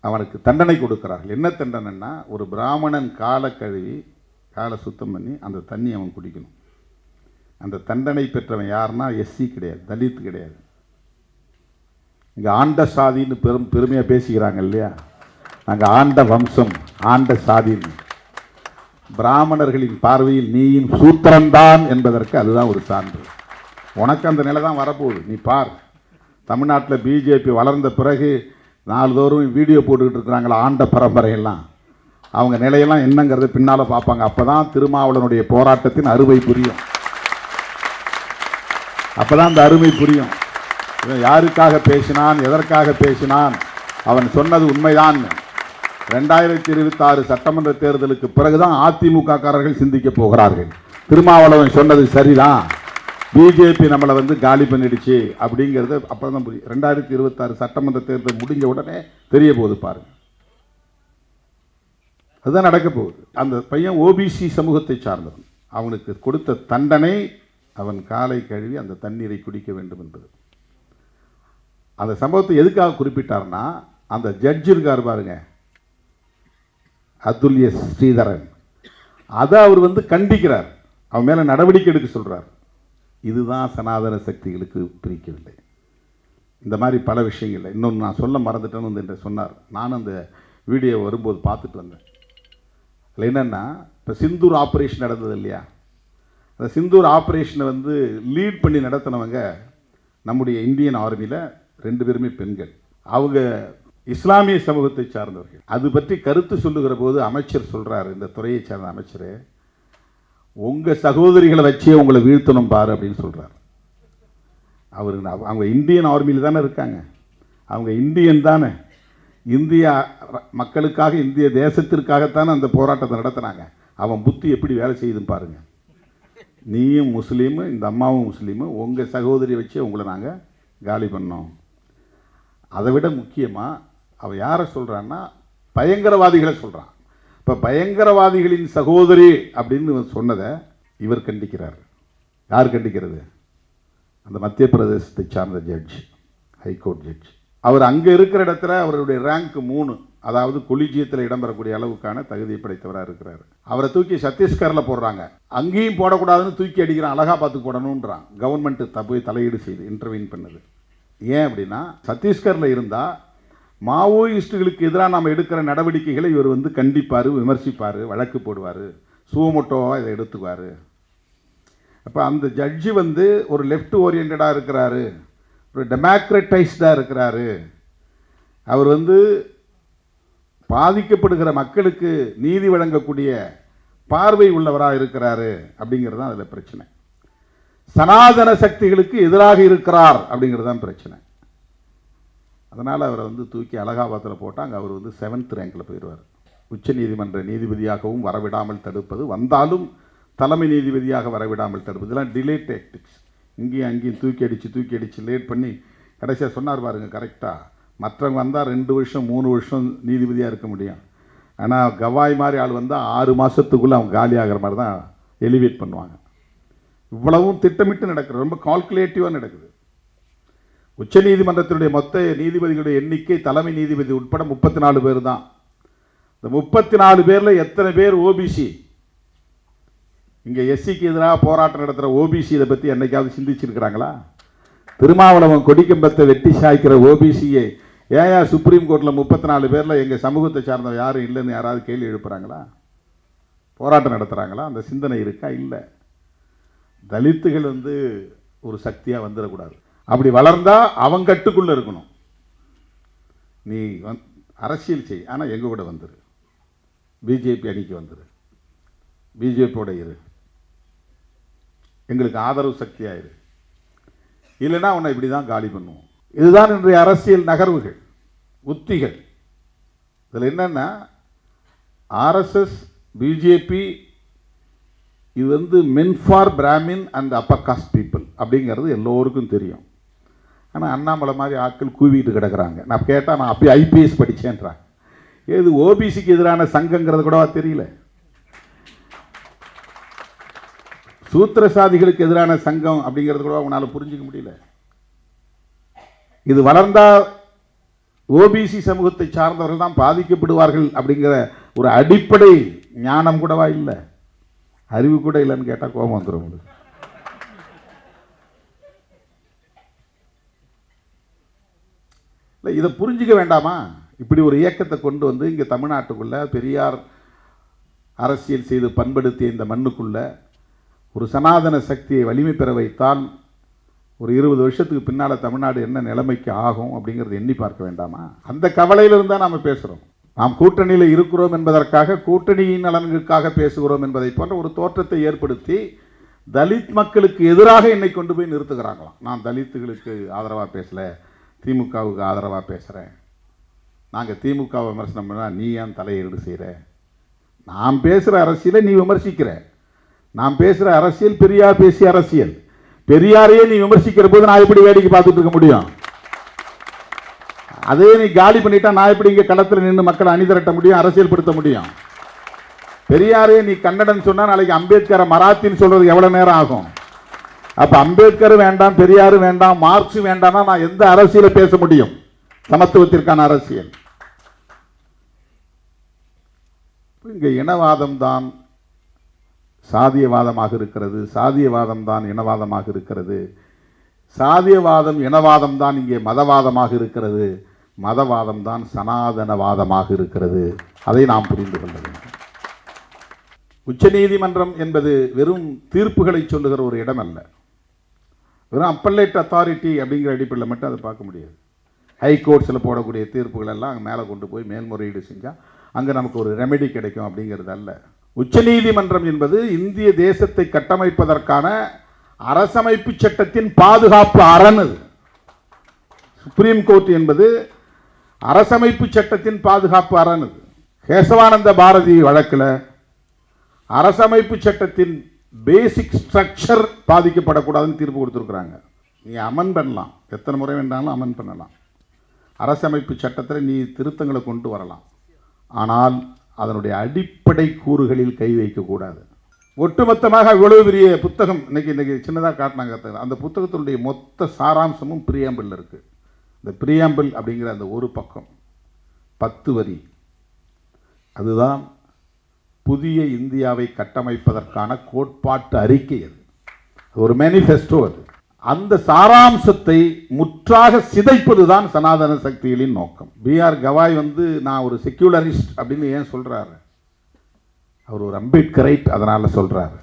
அவனுக்கு தண்டனை கொடுக்கிறார்கள். என்ன தண்டனைன்னா, ஒரு பிராமணன் காலை கழுவி காலை சுத்தம் பண்ணி அந்த தண்ணி அவன் குடிக்கணும். அந்த தண்டனை பெற்றவன் யாருன்னா SC கிடையாது, தலித் கிடையாது. இங்கே ஆண்ட சாதின்னு பெருமையாக பேசிக்கிறாங்க இல்லையா, நாங்கள் ஆண்ட வம்சம் ஆண்ட சாதின்னு. பிராமணர்களின் பார்வையில் நீயும் சூத்திரன்தான் என்பதற்கு அதுதான் ஒரு சான்று. உனக்கு அந்த நிலை தான் வரப்போகுது. நீ பார், தமிழ்நாட்டில் பிஜேபி வளர்ந்த பிறகு நாள்தோறும் வீடியோ போட்டுக்கிட்டு இருக்கிறாங்களா ஆண்ட பரம்பரையெல்லாம், அவங்க நிலையெல்லாம் என்னங்கிறது பின்னால் பார்ப்பாங்க. அப்போ தான் திருமாவளவனுடைய போராட்டத்தின் அருமை புரியும். அப்போ தான் அந்த அருமை புரியும். யாருக்காக பேசினான், எதற்காக பேசினான், அவன் சொன்னது உண்மைதான். 2026 சட்டமன்ற தேர்தலுக்கு பிறகுதான் அதிமுக காரர்கள் சிந்திக்க போகிறார்கள். திருமாவளவன் சொன்னது சரிதான், பிஜேபி நம்மளை காலி பண்ணிடுச்சு அப்படிங்கிறது அப்புறம் தான் புரியும். 2026 சட்டமன்ற தேர்தல் முடிஞ்ச உடனே தெரிய போகுது பாருங்க. அதுதான் நடக்க போகுது. அந்த பையன் ஓபிசி சமூகத்தை சார்ந்தவன். அவனுக்கு கொடுத்த தண்டனை அவன் காலை கழுவி அந்த தண்ணீரை குடிக்க வேண்டும் என்பது. அந்த சம்பவத்தை எதுக்காக குறிப்பிட்டார்னா, அந்த ஜட்ஜ் இருக்கார் பாருங்க, அதுல்ய ஸ்ரீதரன், அதை அவர் கண்டிக்கிறார், அவன் மேலே நடவடிக்கை எடுக்க சொல்கிறார். இதுதான் சனாதன சக்திகளுக்கு பிரிக்கவில்லை. இந்த மாதிரி பல விஷயங்கள். இன்னொன்று நான் சொல்ல மறந்துட்டேன்னு என்று சொன்னார். நானும் அந்த வீடியோ வரும்போது பார்த்துட்டு வந்தேன். அதில் என்னென்னா, இப்போ சிந்தூர் ஆப்ரேஷன் நடந்தது இல்லையா, அந்த சிந்தூர் ஆப்ரேஷனை லீட் பண்ணி நடத்தினவங்க நம்முடைய இந்தியன் ஆர்மியில் 2 பேருமே பெண்கள். அவங்க இஸ்லாமிய சமூகத்தை சார்ந்தவர்கள். அது பற்றி கருத்து சொல்லுகிற போது அமைச்சர் சொல்கிறார், இந்த துறையை சார்ந்த அமைச்சர், உங்கள் சகோதரிகளை வச்சே உங்களை வீழ்த்தணும் பாரு அப்படின்னு சொல்கிறார். அவங்க இந்தியன் ஆர்மியில் தானே இருக்காங்க, அவங்க இந்தியன் தானே, இந்திய மக்களுக்காக இந்திய தேசத்திற்காகத்தானே அந்த போராட்டத்தை நடத்தினாங்க. அவன் புத்தி எப்படி வேலை செய்யுதுன்னு பாருங்கள். நீயும் முஸ்லீமு, இந்த அம்மாவும் முஸ்லீமு, உங்கள் சகோதரியை வச்சே உங்களை நாங்கள் காலி பண்ணோம். அதை விட முக்கியமாக அவன் யாரை சொல்கிறான்னா, பயங்கரவாதிகளை சொல்கிறான். இப்போ பயங்கரவாதிகளின் சகோதரி அப்படின்னு சொன்னதை இவர் கண்டிக்கிறார். யார் கண்டிக்கிறது? அந்த மத்திய பிரதேசத்தை சார்ந்த ஜட்ஜ், ஹைகோர்ட் ஜட்ஜ். அவர் அங்கே இருக்கிற இடத்துல அவருடைய ரேங்க் 3, அதாவது கொலிஜியத்தில் இடம்பெறக்கூடிய அளவுக்கான தகுதியை படைத்தவராக இருக்கிறார். அவரை தூக்கி சத்தீஸ்கரில் போடுறாங்க. அங்கேயும் போடக்கூடாதுன்னு தூக்கி அடிக்கிறான், அலகாபாத்துக்கு போடணுன்றான். கவர்மெண்ட்டு போய் தலையீடு செய்து இன்டர்வீன் பண்ணுது. ஏன் அப்படின்னா, சத்தீஸ்கரில் இருந்தால் மாவோயிஸ்டுகளுக்கு எதிராக நாம் எடுக்கிற நடவடிக்கைகளை இவர் கண்டிப்பார், விமர்சிப்பார், வழக்கு போடுவார், சுவமோட்டோவாக இதை எடுத்துக்குவார். அப்போ அந்த ஜட்ஜி ஒரு லெஃப்ட் ஓரியன்டாக இருக்கிறாரு, ஒரு டெமோக்ரட்டைஸ்டாக இருக்கிறாரு. அவர் பாதிக்கப்படுகிற மக்களுக்கு நீதி வழங்கக்கூடிய பார்வை உள்ளவராக இருக்கிறாரு அப்படிங்கிறது தான் அதில் பிரச்சனை. சனாதன சக்திகளுக்கு எதிராக இருக்கிறார் அப்படிங்கிறது தான் பிரச்சனை. அதனால் அவரை தூக்கி அலகாபாத்தில் போட்டால் அங்கே அவர் 7th ரேங்கில் போயிடுவார். உச்ச நீதிமன்ற நீதிபதியாகவும் வரவிடாமல் தடுப்பது, வந்தாலும் தலைமை நீதிபதியாக வரவிடாமல் தடுப்பது, இதெல்லாம் டிலே டேக்டிக்ஸ். இங்கேயும் அங்கேயும் தூக்கி அடித்து லேட் பண்ணி கடைசியாக சொன்னார் பாருங்க, கரெக்டாக மற்றவங்க வந்தால் 2 வருஷம் 3 வருஷம் நீதிபதியாக இருக்க முடியும். ஆனால் கவாய் மாதிரி ஆள் 6 மாதத்துக்குள்ளே அவங்க காலி ஆகிற மாதிரி தான் எலிவேட் பண்ணுவாங்க. இவ்வளவும் திட்டமிட்டு நடக்குது, ரொம்ப கால்குலேட்டிவாக நடக்குது. உச்ச நீதிமன்றத்தினுடைய மொத்த நீதிபதிகளுடைய எண்ணிக்கை தலைமை நீதிபதி உட்பட 34 பேர் தான். இந்த 34 பேரில் எத்தனை பேர் ஓபிசி? இங்கே எஸ்சிக்கு எதிராக போராட்டம் நடத்துகிற ஓபிசி இதை பற்றி என்னைக்காவது சிந்திச்சிருக்கிறாங்களா? திருமாவளவன் கொடிக்கம்பத்தை வெட்டி சாய்க்கிற ஓபிசியை ஏன் சுப்ரீம் கோர்ட்டில் 34 பேரில் எங்கள் சமூகத்தை சார்ந்தவங்க யாரும் இல்லைன்னு யாராவது கேள்வி எழுப்புறாங்களா? போராட்டம் நடத்துகிறாங்களா? அந்த சிந்தனை இருக்கா? இல்லை. தலித்துகள் ஒரு சக்தியாக வந்துடக்கூடாது. அப்படி வளர்ந்தா அவங்க கட்டுக்குள்ளே இருக்கணும். நீ அரசியல் செய், ஆனால் எங்கள் கூட வந்துரு, பிஜேபி அணிக்கு வந்துரு, பிஜேபியோட இரு, எங்களுக்கு ஆதரவு சக்தியாயிரு, இல்லைன்னா உன்னை இப்படி தான் காலி பண்ணுவோம். இதுதான் இன்றைய அரசியல் நகர்வுகள், உத்திகள். இதில் என்னன்னா, ஆர்எஸ்எஸ் பிஜேபி இது men for Brahmin and upper caste people அப்படிங்கிறது எல்லோருக்கும் தெரியும். ஆனால் அண்ணாமலை மாதிரி ஆட்கள் கூவிட்டு கிடக்கிறாங்க. நான் கேட்டால் நான் அப்படி ஐபிஎஸ் படித்தேன்றாங்க. ஏது ஓபிசிக்கு எதிரான சங்கங்கிறது கூடவா தெரியல? சூத்திரசாதிகளுக்கு எதிரான சங்கம் அப்படிங்கிறது கூட உன்னால் புரிஞ்சிக்க முடியல. இது வளர்ந்தா ஓபிசி சமூகத்தை சார்ந்தவர்கள் தான் பாதிக்கப்படுவார்கள் அப்படிங்கிற ஒரு அடிப்படை ஞானம் கூடவா இல்லை? அறிவு கூட இல்லைன்னு கேட்டால் கோபம் வந்துடும் உங்களுக்கு. இல்லை, இதை புரிஞ்சிக்க வேண்டாமா? இப்படி ஒரு இயக்கத்தை கொண்டு வந்து இங்கே தமிழ்நாட்டுக்குள்ள பெரியார் அரசியல் செய்து பண்படுத்திய இந்த மண்ணுக்குள்ள ஒரு சனாதன சக்தியை வலிமை பெற வைத்தால் ஒரு 20 வருஷத்துக்கு பின்னால் தமிழ்நாடு என்ன நிலைமைக்கு ஆகும் அப்படிங்கிறது எண்ணி பார்க்க வேண்டாமா? அந்த கவலையில் இருந்தால் நாம் பேசுகிறோம். நாம் கூட்டணியில் இருக்கிறோம் என்பதற்காக, கூட்டணியின் நலன்களுக்காக பேசுகிறோம் என்பதை போன்ற ஒரு தோற்றத்தை ஏற்படுத்தி தலித் மக்களுக்கு எதிராக என்னை கொண்டு போய் நிறுத்துகிறாங்களாம். நான் தலித்துகளுக்கு ஆதரவாக பேசலை, திமுகவுக்கு ஆதரவாக பேசுகிறேன். நாங்கள் திமுக விமர்சனம் பண்ணால் நீ ஏன் தலையீடு செய்கிற? நான் பேசுகிற அரசியலை நீ விமர்சிக்கிற. நான் பேசுகிற அரசியல் பெரியார் பேசிய அரசியல். பெரியாரையே நீ விமர்சிக்கிற போது நான் எப்படி வேடிக்கை பார்த்துட்டு இருக்க முடியும்? அதே நீ காலி பண்ணிட்டா நான் எப்படி இங்கே களத்தில் நின்று மக்களை அணிதிரட்ட முடியும், அரசியல் படுத்த முடியும்? பெரியாரே நீ கன்னடன் சொன்னா நாளைக்கு அம்பேத்கரை மராத்தின்னு சொல்றது எவ்வளவு நேரம் ஆகும்? அப்ப அம்பேத்கர் வேண்டாம், பெரியார் வேண்டாம், மார்க்ஸ் வேண்டாம்னா நான் எந்த அரசியலை பேச முடியும்? சமத்துவத்திற்கான அரசியல். இங்க இனவாதம் தான் சாதியவாதமாக இருக்கிறது, சாதியவாதம் தான் இனவாதமாக இருக்கிறது, சாதியவாதம் இனவாதம் தான் இங்கே மதவாதமாக இருக்கிறது, மதவாதம் தான் சனாதனவாதமாக இருக்கிறது. அதை நாம் புரிந்து கொள்ள வேண்டும். உச்சநீதிமன்றம் என்பது வெறும் தீர்ப்புகளை சொல்லுகிற ஒரு இடம் அல்ல. வெறும் அப்பல்லேட் அத்தாரிட்டி அப்படிங்கிற அடிப்படையில் மட்டும் அதை பார்க்க முடியாது. ஹைகோர்ட்ஸில் போடக்கூடிய தீர்ப்புகள் எல்லாம் அங்கே மேலே கொண்டு போய் மேல்முறையீடு செஞ்சால் அங்கே நமக்கு ஒரு ரெமெடி கிடைக்கும் அப்படிங்கிறது அல்ல. உச்சநீதிமன்றம் என்பது இந்திய தேசத்தை கட்டமைப்பதற்கான அரசமைப்பு சட்டத்தின் பாதுகாப்பு அரண். சுப்ரீம் கோர்ட் என்பது அரசமைப்பு சட்டத்தின் பாதுகாப்பு அரண். கேசவானந்த பாரதி வழக்கில் அரசமைப்பு சட்டத்தின் பேசிக் ஸ்ட்ரக்சர் பாதிக்கப்படக்கூடாதுன்னு தீர்ப்பு கொடுத்துருக்குறாங்க. நீ அமன் பண்ணலாம், எத்தனை முறை வேண்டாலும் அமன் பண்ணலாம். அரசமைப்பு சட்டத்தில் நீ திருத்தங்களை கொண்டு வரலாம், ஆனால் அதனுடைய அடிப்படை கூறுகளில் கை வைக்கக்கூடாது. ஒட்டுமொத்தமாக இவ்வளவு பெரிய புத்தகம் இன்னைக்கு சின்னதாக காட்டினாங்க. அந்த புத்தகத்தினுடைய மொத்த சாராம்சமும் பிரியாம்பிள் இருக்கு. இந்த பிரியாம்பிள் அப்படிங்கிற அந்த ஒரு பக்கம் 10 வரி, அதுதான் புதிய இந்தியாவை கட்டமைப்பதற்கான கோட்பாட்டு அறிக்கை. அது ஒரு மேனிஃபெஸ்டோ. அது அந்த சாராம்சத்தை முற்றாக சிதைப்பதுதான் சனாதன சக்திகளின் நோக்கம். B.R. கவாய் நான் ஒரு செக்யூலரிஸ்ட் அப்படின்னு ஏன் சொல்றாரு? அவர் ஒரு அம்பேத்கரைட், அதனால சொல்றாரு.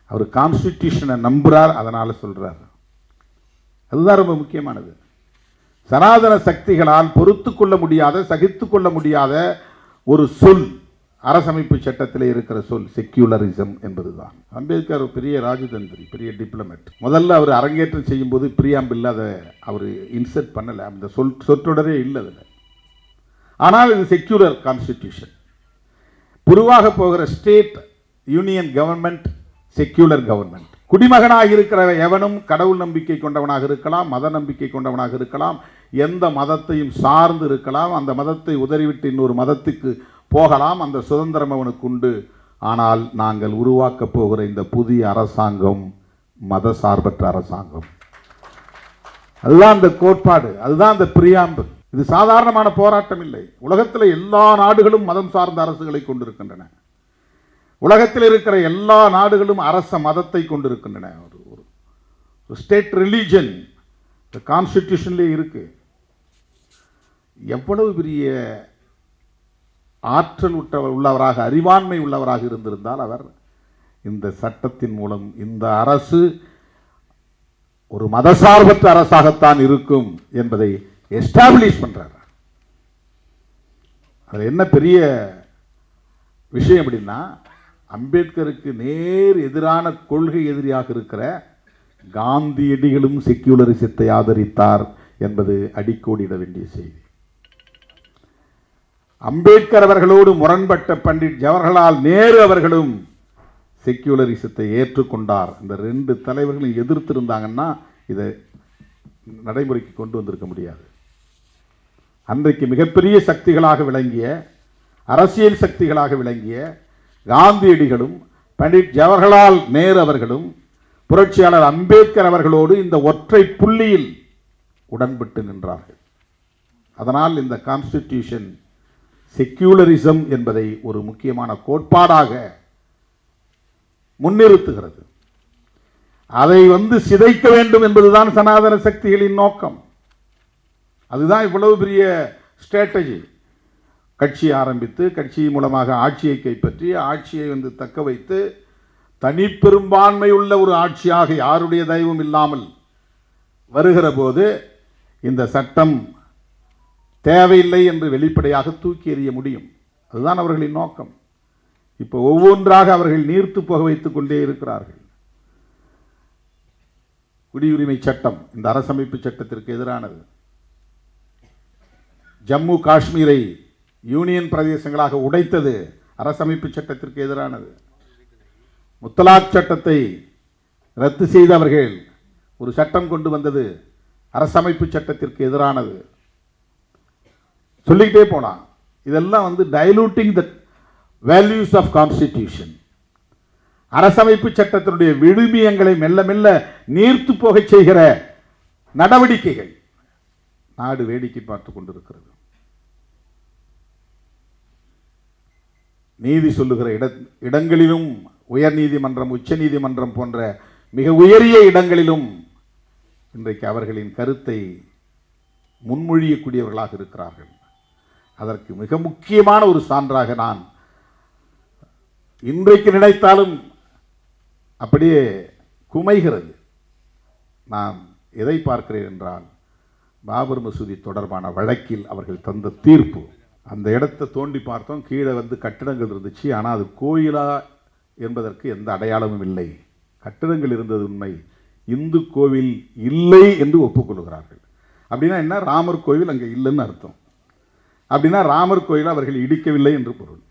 அவர் கான்ஸ்டிடியூஷனை நம்புறார், அதனால சொல்றாரு. அதுதான் ரொம்ப முக்கியமானது. சனாதன சக்திகளால் பொறுத்து கொள்ள முடியாத, சகித்து கொள்ள முடியாத ஒரு சொல் அரசமைப்பு சட்டத்தில் இருக்கிற சொல் செக்யூலரிசம் என்பதுதான். அம்பேத்கர் பெரிய ராஜதந்திரி, பெரிய டிப்ளமேட். முதல்ல அவர் அரங்கேற்றம் செய்யும் போது பிரியாம்பிள் அதை அவர் இன்சர்ட் பண்ணல, அந்த சொற்றொடரே இல்லை அதில். ஆனால் இது செக்யூலர் கான்ஸ்டிடியூஷன். உருவாக போகிற state union government secular government. குடிமகனாக இருக்கிற எவனும் கடவுள் நம்பிக்கை கொண்டவனாக இருக்கலாம், மத நம்பிக்கை கொண்டவனாக இருக்கலாம், எந்த மதத்தையும் சார்ந்து இருக்கலாம், அந்த மதத்தை உதறிவிட்டு இன்னொரு மதத்துக்கு போகலாம், அந்த சுதந்திரம் அவனுக்கு உண்டு. ஆனால் நாங்கள் உருவாக்க போகிற இந்த புதிய அரசாங்கம் மத சார்பற்ற அரசாங்கம். அதுதான் அந்த கோட்பாடு, அதுதான் அந்த பிரியாம்பிள். இது சாதாரணமான போராட்டம் இல்லை. உலகத்தில் எல்லா நாடுகளும் மதம் சார்ந்த அரசுகளை கொண்டிருக்கின்றன. உலகத்தில் இருக்கிற எல்லா நாடுகளும் அரச மதத்தை கொண்டிருக்கின்றன. ஒரு ஸ்டேட் ரிலீஜன் கான்ஸ்டிடியூஷன்லேயே இருக்கு. எவ்வளவு பெரிய ஆற்றல் உள்ளவராக, அறிவாண்மை உள்ளவராக இருந்திருந்தால் அவர் இந்த சட்டத்தின் மூலம் இந்த அரசு ஒரு மதசார்பற்ற அரசாகத்தான் இருக்கும் என்பதை எஸ்டாப்ளிஷ் பண்றார். அது என்ன பெரிய விஷயம் அப்படின்னா, அம்பேத்கருக்கு நேர் எதிரான கொள்கை எதிரியாக இருக்கிற காந்தியடிகளும் செக்யூலரிசத்தை ஆதரித்தார் என்பது அடிக்கோடிட வேண்டிய செய்தி. அம்பேத்கர் அவர்களோடு முரண்பட்ட பண்டிட் ஜவஹர்லால் நேரு அவர்களும் செக்யூலரிசத்தை ஏற்றுக்கொண்டார். இந்த 2 தலைவர்களும் எதிர்த்திருந்தாங்கன்னா இதை நடைமுறைக்கு கொண்டு வந்திருக்க முடியாது. அன்றைக்கு மிகப்பெரிய சக்திகளாக விளங்கிய, அரசியல் சக்திகளாக விளங்கிய காந்தியடிகளும் பண்டிட் ஜவஹர்லால் நேரு அவர்களும் புரட்சியாளர் அம்பேத்கர் அவர்களோடு இந்த ஒற்றை புள்ளியில் உடன்பட்டு நின்றார்கள். அதனால் இந்த கான்ஸ்டிடியூஷன் செக்யூலரிசம் என்பதை ஒரு முக்கியமான கோட்பாடாக முன்னிறுத்துகிறது. அதை சிதைக்க வேண்டும் என்பதுதான் சனாதன சக்திகளின் நோக்கம். அதுதான் இவ்வளவு பெரிய ஸ்ட்ராட்டஜி. கட்சி ஆரம்பித்து கட்சி மூலமாக ஆட்சியை கைப்பற்றி ஆட்சியை தக்க வைத்து தனிப்பெரும்பான்மை உள்ள ஒரு ஆட்சியாக யாருடைய தயவும் இல்லாமல் வருகிற போது இந்த சட்டம் தேவையில்லை என்று வெளிப்படையாக தூக்கி எறிய முடியும். அதுதான் அவர்களின் நோக்கம். இப்போ ஒவ்வொன்றாக அவர்கள் நீர்த்து போக வைத்துக் கொண்டே இருக்கிறார்கள். குடியுரிமை சட்டம் இந்த அரசமைப்பு சட்டத்திற்கு எதிரானது. ஜம்மு காஷ்மீரை யூனியன் பிரதேசங்களாக உடைத்தது அரசமைப்பு சட்டத்திற்கு எதிரானது. முத்தலாக் சட்டத்தை ரத்து செய்தவர்கள் ஒரு சட்டம் கொண்டு வந்தது அரசமைப்பு சட்டத்திற்கு எதிரானது. சொல்லிக்கிட்டே போலாம். இதெல்லாம் டைலூட்டிங் த வேல்யூஸ் ஆஃப் கான்ஸ்டிடியூஷன். அரசமைப்பு சட்டத்தினுடைய விழுமியங்களை மெல்ல மெல்ல நீர்த்து போக செய்கிற நடவடிக்கைகள் நாடு வேடிக்கை பார்த்துக் கொண்டிருக்கிறது. நீதி சொல்லுகிற இடங்களிலும் உயர் நீதிமன்றம், உச்ச நீதிமன்றம் போன்ற மிக உயரிய இடங்களிலும் இன்றைக்கு அவர்களின் கருத்தை முன்மொழியக்கூடியவர்களாக இருக்கிறார்கள். அதற்கு மிக முக்கியமான ஒரு சான்றாக நான் இன்றைக்கு நினைத்தாலும் அப்படியே குமைகிறது. நான் எதை பார்க்கிறேன் என்றால், பாபர் மசூதி தொடர்பான வழக்கில் அவர்கள் தந்த தீர்ப்பு. அந்த இடத்தை தோண்டி பார்த்தோம், கீழே கட்டிடங்கள் இருந்துச்சு. ஆனால் அது கோயிலா என்பதற்கு எந்த அடையாளமும் இல்லை. கட்டிடங்கள் இருந்தது உண்மை, இந்து கோவில் இல்லை என்று ஒப்புக்கொள்கிறார்கள். அப்படின்னா என்ன? ராமர் கோவில் அங்கே இல்லைன்னு அர்த்தம். அப்படின்னா ராமர் கோயிலை அவர்கள் இடிக்கவில்லை என்று பொருள்.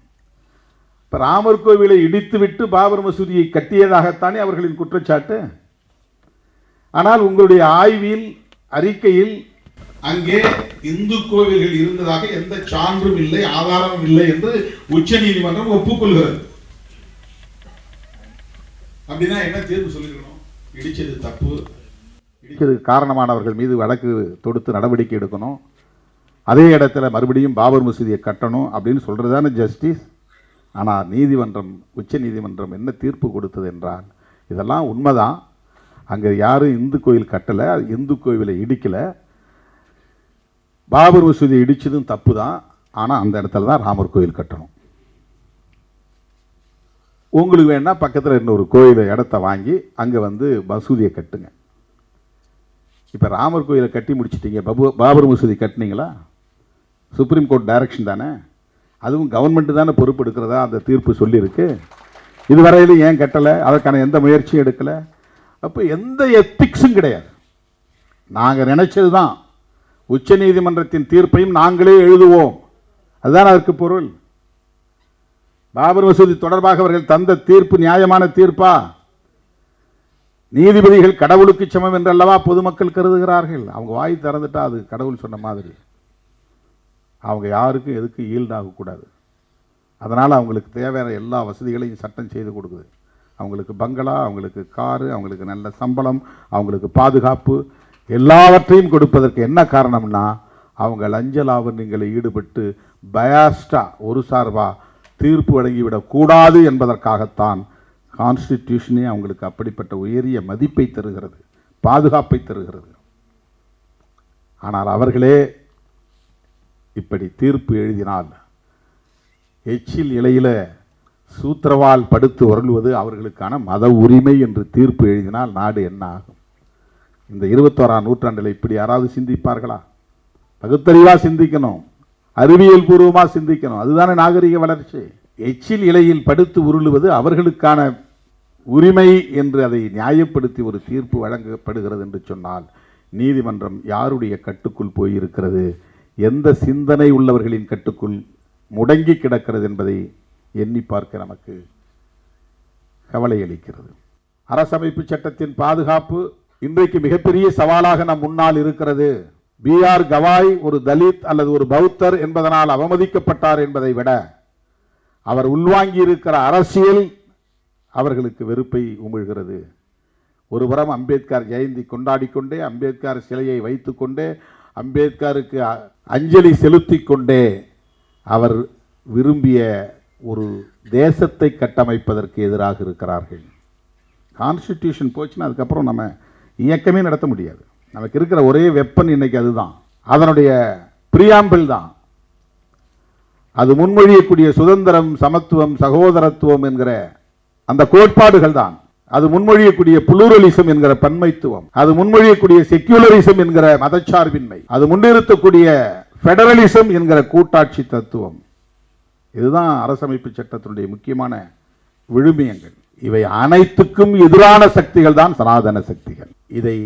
இப்போ ராமர் கோவிலை இடித்துவிட்டு பாபர் மசூதியை கட்டியதாகத்தானே அவர்களின் குற்றச்சாட்டு. ஆனால் உங்களுடைய ஆய்வில், அறிக்கையில் அங்கே இந்து கோவில்கள் இருந்ததாக எந்த சான்றும் இல்லை, ஆதாரமும் இல்லை என்று உச்ச நீதிமன்றம் ஒப்புக்கொள்கிறது. அப்படின்னா என்ன தீர்ப்பு சொல்லிக்கணும்? இடிச்சது தப்பு, இடிச்சதுக்கு காரணமானவர்கள் மீது வழக்கு தொடுத்து நடவடிக்கை எடுக்கணும், அதே இடத்துல மறுபடியும் பாபர் மசூதியை கட்டணும் அப்படின்னு சொல்றதுதானே ஜஸ்டிஸ். ஆனால் நீதிமன்றம், உச்ச நீதிமன்றம் என்ன தீர்ப்பு கொடுத்தது என்றால், இதெல்லாம் உண்மைதான், அங்கே யாரும் இந்து கோயில் கட்டலை, இந்து கோவிலை இடிக்கலை, பாபர் மசூதியை இடிச்சதும் தப்பு தான், ஆனால் அந்த இடத்துல தான் ராமர் கோயில் கட்டணும். உங்களுக்கு வேணா பக்கத்தில் இன்னொரு கோயிலை இடத்த வாங்கி அங்கே மசூதியை கட்டுங்க. இப்போ ராமர் கோயிலை கட்டி முடிச்சிட்டீங்க, பாபர் மசூதி கட்டினீங்களா? சுப்ரீம் கோர்ட் டைரக்ஷன் தானே, அதுவும் கவர்மெண்ட் தானே பொறுப்பு எடுக்கிறதா அந்த தீர்ப்பு சொல்லியிருக்கு. இதுவரையிலும் ஏன் கட்டலை? அதற்கான எந்த முயற்சியும் எடுக்கலை. அப்போ எந்த எத்திக்ஸும் கிடையாது. நாங்கள் நினைச்சது தான், உச்ச நீதிமன்றத்தின் தீர்ப்பையும் நாங்களே எழுதுவோம், அதுதான் அதற்கு பொருள். பாபர் மசூதி தொடர்பாக அவர்கள் தந்த தீர்ப்பு நியாயமான தீர்ப்பா? நீதிபதிகள் கடவுளுக்கு சமம் என்றல்லவா பொதுமக்கள் கருதுகிறார்கள். அவங்க வாய் திறந்துட்டா அது கடவுள் சொன்ன மாதிரி. அவங்க யாருக்கும் எதுக்கு ஈல்டாகக்கூடாது. அதனால் அவங்களுக்கு தேவையான எல்லா வசதிகளையும் சட்டம் செய்து கொடுக்குது. அவங்களுக்கு பங்களா, அவங்களுக்கு காரு, அவங்களுக்கு நல்ல சம்பளம், அவங்களுக்கு பாதுகாப்பு, எல்லாவற்றையும் கொடுப்பதற்கு என்ன காரணம்னா, அவங்க லஞ்ச லாவண்யங்களை ஈடுபட்டு பயாஸ்டா, ஒரு சார்பா தீர்ப்பு வழங்கிவிடக்கூடாது என்பதற்காகத்தான் கான்ஸ்டிடியூஷனே அவங்களுக்கு அப்படிப்பட்ட உயரிய மதிப்பை தருகிறது, பாதுகாப்பை தருகிறது. ஆனால் அவர்களே இப்படி தீர்ப்பு எழுதினால், எச்சில் இலையில சூத்திரவால் படுத்து உருள்வது அவர்களுக்கான மத உரிமை என்று தீர்ப்பு எழுதினால் நாடு என்ன ஆகும்? இந்த 21ஆம் நூற்றாண்டில் இப்படி யாராவது சிந்திப்பார்களா? பகுத்தறிவா சிந்திக்கணும், அறிவியல் பூர்வமாக சிந்திக்கணும், அதுதானே நாகரிக வளர்ச்சி. எச்சில் இலையில் படுத்து உருளுவது அவர்களுக்கான உரிமை என்று அதை நியாயப்படுத்தி ஒரு தீர்ப்பு வழங்கப்படுகிறது என்று சொன்னால், நீதிமன்றம் யாருடைய கட்டுக்குள் போயிருக்கிறது, எந்த சிந்தனை உள்ளவர்களின் கட்டுக்குள் முடங்கி கிடக்கிறது என்பதை எண்ணி பார்க்க நமக்கு கவலை அளிக்கிறது. அரசமைப்பு சட்டத்தின் பாதுகாப்பு இன்றைக்கு மிகப்பெரிய சவாலாக நம் முன்னால் இருக்கிறது. பி.ஆர். கவாய் ஒரு தலித் அல்லது ஒரு பௌத்தர் என்பதனால் அவமதிக்கப்பட்டார் என்பதை விட, அவர் உள்வாங்கி இருக்கிற அரசியல் அவர்களுக்கு வெறுப்பை உமிழ்கிறது. ஒருபுறம் அம்பேத்கர் ஜெயந்தி கொண்டாடிக்கொண்டே, அம்பேத்கர் சிலையை வைத்துக்கொண்டே, அம்பேத்கருக்கு அஞ்சலி செலுத்தி கொண்டே அவர் விரும்பிய ஒரு தேசத்தை கட்டமைப்பதற்கு எதிராக இருக்கிறார்கள். கான்ஸ்டிடியூஷன் போச்சுன்னா அதுக்கப்புறம் நம்ம இயக்கமே நடத்த முடியாது. நமக்கு இருக்கிற ஒரே வெப்பன் இன்னைக்கு அதுதான். அதனுடைய பிரியாம்பிள் தான். அது முன்மொழியக்கூடிய சுதந்திரம், சமத்துவம், சகோதரத்துவம் என்கிற அந்த கோட்பாடுகள் தான். அது முன்மொழியக்கூடிய புளூரலிசம் என்கிற பன்மைத்துவம், அது முன்மொழியக்கூடிய செக்யூலரிசம் என்கிற மதச்சார்பின்மை, அது முன்னிறுத்தக்கூடிய பெடரலிசம் என்கிற கூட்டாட்சி தத்துவம். இதுதான் அரசமைப்பு சட்டத்தினுடைய முக்கியமான விழுமியங்கள். இவை அனைத்துக்கும் எதிரான சக்திகள் தான் சனாதன சக்திகள். இதை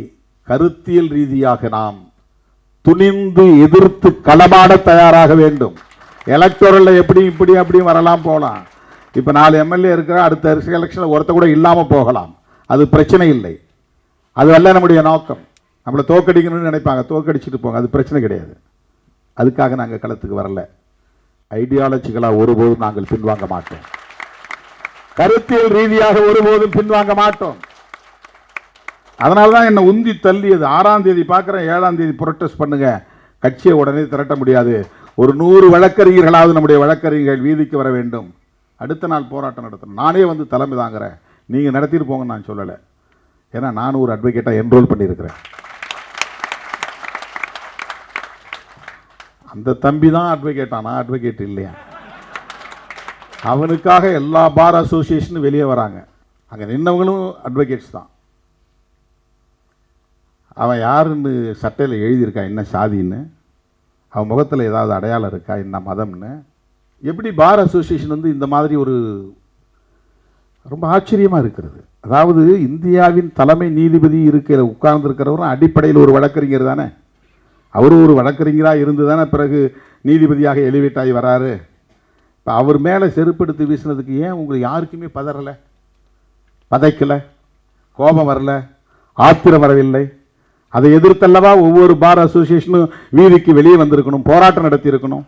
கருத்தியல் ரீதியாக நாம் துணிந்து எதிர்த்து களமாட தயாராக வேண்டும். எலக்டோரல்ல எப்படி இப்படி அப்படியும் வரலாம் போகலாம். இப்போ 4 எம்எல்ஏ இருக்கிற அடுத்த எலெக்ஷனில் ஒருத்த கூட இல்லாமல் போகலாம். அது பிரச்சனை இல்லை. அது அல்ல நம்முடைய நோக்கம். நம்மளை தோக்கடிக்கணும்னு நினைப்பாங்க, தோக்கடிச்சுட்டு போங்க, அது பிரச்சனை கிடையாது. அதுக்காக நாங்கள் களத்துக்கு வரல. ஐடியாலஜிக்கலாக ஒருபோதும் நாங்கள் பின்வாங்க மாட்டோம். கருத்தியல் ரீதியாக ஒருபோதும் பின்வாங்க மாட்டோம். அதனால தான் என்னை உந்தி தள்ளியது. 6ஆம் தேதி பார்க்குறேன், 7ஆம் தேதி புரொட்டஸ்ட் பண்ணுங்க, கட்சியை உடனே திரட்ட முடியாது, ஒரு 100 வழக்கறிஞர்களாவது நம்முடைய வழக்கறிஞர்கள் வீதிக்கு வர வேண்டும், அடுத்த நாள் போராட்டம் நடத்தணும். நானே வந்து தலைமை தாங்கிறேன், நீங்கள் நடத்திட்டு போங்கன்னு நான் சொல்லலை. ஏன்னா நானும் ஒரு அட்வொகேட்டாக என்ரோல் பண்ணியிருக்கிறேன். அந்த தம்பி தான் அட்வொகேட்டா, நான் அட்வொகேட் இல்லையா. அவனுக்காக எல்லா பார் அசோசியேஷனும் வெளியே வராங்க. அங்கே நின்றவங்களும் அட்வொகேட்ஸ் தான். அவன் யாருன்னு சட்டையில் எழுதியிருக்கான், என்ன சாதின்னு, அவன் முகத்தில் ஏதாவது அடையாளம் இருக்கா, என்ன மதம்னு. எப்படி பார் அசோசியேஷன் வந்து இந்த மாதிரி ஒரு ரொம்ப ஆச்சரியமாக இருக்கிறது. அதாவது இந்தியாவின் தலைமை நீதிபதி இருக்கிற உட்கார்ந்துருக்கிறவரும் அடிப்படையில் ஒரு வழக்கறிஞர் தானே. அவரும் ஒரு வழக்கறிஞராக இருந்து தானே பிறகு நீதிபதியாக எலிவேட் ஆகி வராரு. இப்போ அவர் மேலே செருப்படுத்தி வீசினதுக்கு ஏன் உங்களுக்கு யாருக்குமே பதறலை, பதைக்கலை, கோபம் வரல, ஆத்திரம் வரவில்லை? அதை எதிர்த்தல்லவா ஒவ்வொரு பார் அசோசியேஷனும் வீதிக்கு வெளியே வந்திருக்கணும், போராட்டம் நடத்தி இருக்கணும்,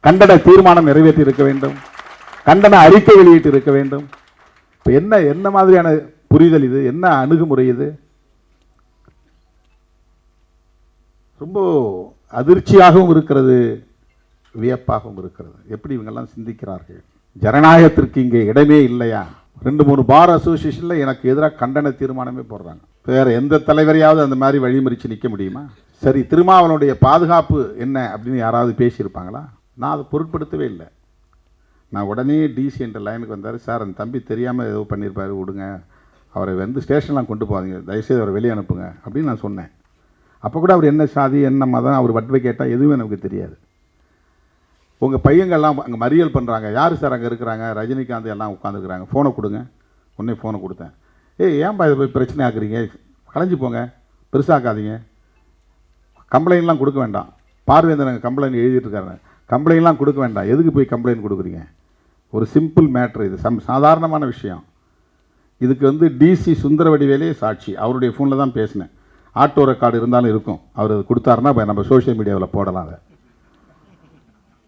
கண்டன தீர்மானம் நிறைவேற்றி இருக்க வேண்டும், கண்டன அறிக்கை வெளியிட்டு இருக்க வேண்டும். இப்போ என்ன மாதிரியான புரிதல் இது, என்ன அணுகுமுறை இது? ரொம்ப அதிர்ச்சியாகவும் இருக்கிறது, வியப்பாகவும் இருக்கிறது. எப்படி இவங்கெல்லாம் சிந்திக்கிறார்கள்? ஜனநாயகத்திற்கு இங்கே இடமே இல்லையா? 2-3 பார் அசோசியேஷனில் எனக்கு எதிராக கண்டன தீர்மானமே போடுறாங்க. வேறு எந்த தலைவரையாவது அந்த மாதிரி வழிமறித்து நிற்க முடியுமா? சரி, திருமாவளவனுடைய பாதுகாப்பு என்ன அப்படின்னு யாராவது பேசியிருப்பாங்களா? நான் அதை பொருட்படுத்தவே இல்லை. நான் உடனே டிசி என்ற லைனுக்கு வந்தார். சார், அந்த தம்பி தெரியாமல் ஏதோ பண்ணியிருப்பார், விடுங்க, அவரை வந்து ஸ்டேஷன்லாம் கொண்டு போகாதீங்க, தயவுசெய்து அவரை வெளியே அனுப்புங்க அப்படின்னு நான் சொன்னேன். அப்போ கூட அவர் என்ன சாதி, என்ன மதம், அவர் வட்வை கேட்டால் எதுவும் எனக்கு தெரியாது. உங்கள் பையங்கள்லாம் அங்கே மறியல் பண்ணுறாங்க, யார் சார் அங்கே இருக்கிறாங்க, ரஜினிகாந்த் எல்லாம் உட்காந்துருக்குறாங்க, ஃபோனை கொடுங்க. உடனே ஃபோனை கொடுத்தேன். ஏன்பா இதை போய் பிரச்சனை ஆக்குறீங்க, கலைஞ்சி போங்க, பெருசாக்காதீங்க, கம்ப்ளைண்ட்லாம் கொடுக்க வேண்டாம். பார்வேந்தன் கம்ப்ளைண்ட் எழுதிட்டுருக்காரு, கம்ப்ளைண்ட்லாம் கொடுக்க வேண்டாம், எதுக்கு போய் கம்ப்ளைண்ட் கொடுக்குறீங்க? ஒரு சிம்பிள் மேட்ரு, இது சாதாரணமான விஷயம். இதுக்கு வந்து டிசி சுந்தரவடிவேலே சாட்சி. அவருடைய ஃபோனில் தான் பேசினேன். ஆட்டோ ரெக்கார்டு இருந்தாலும் இருக்கும், அவர் கொடுத்தாருன்னா நம்ம சோஷியல் மீடியாவில் போடலாம். அதை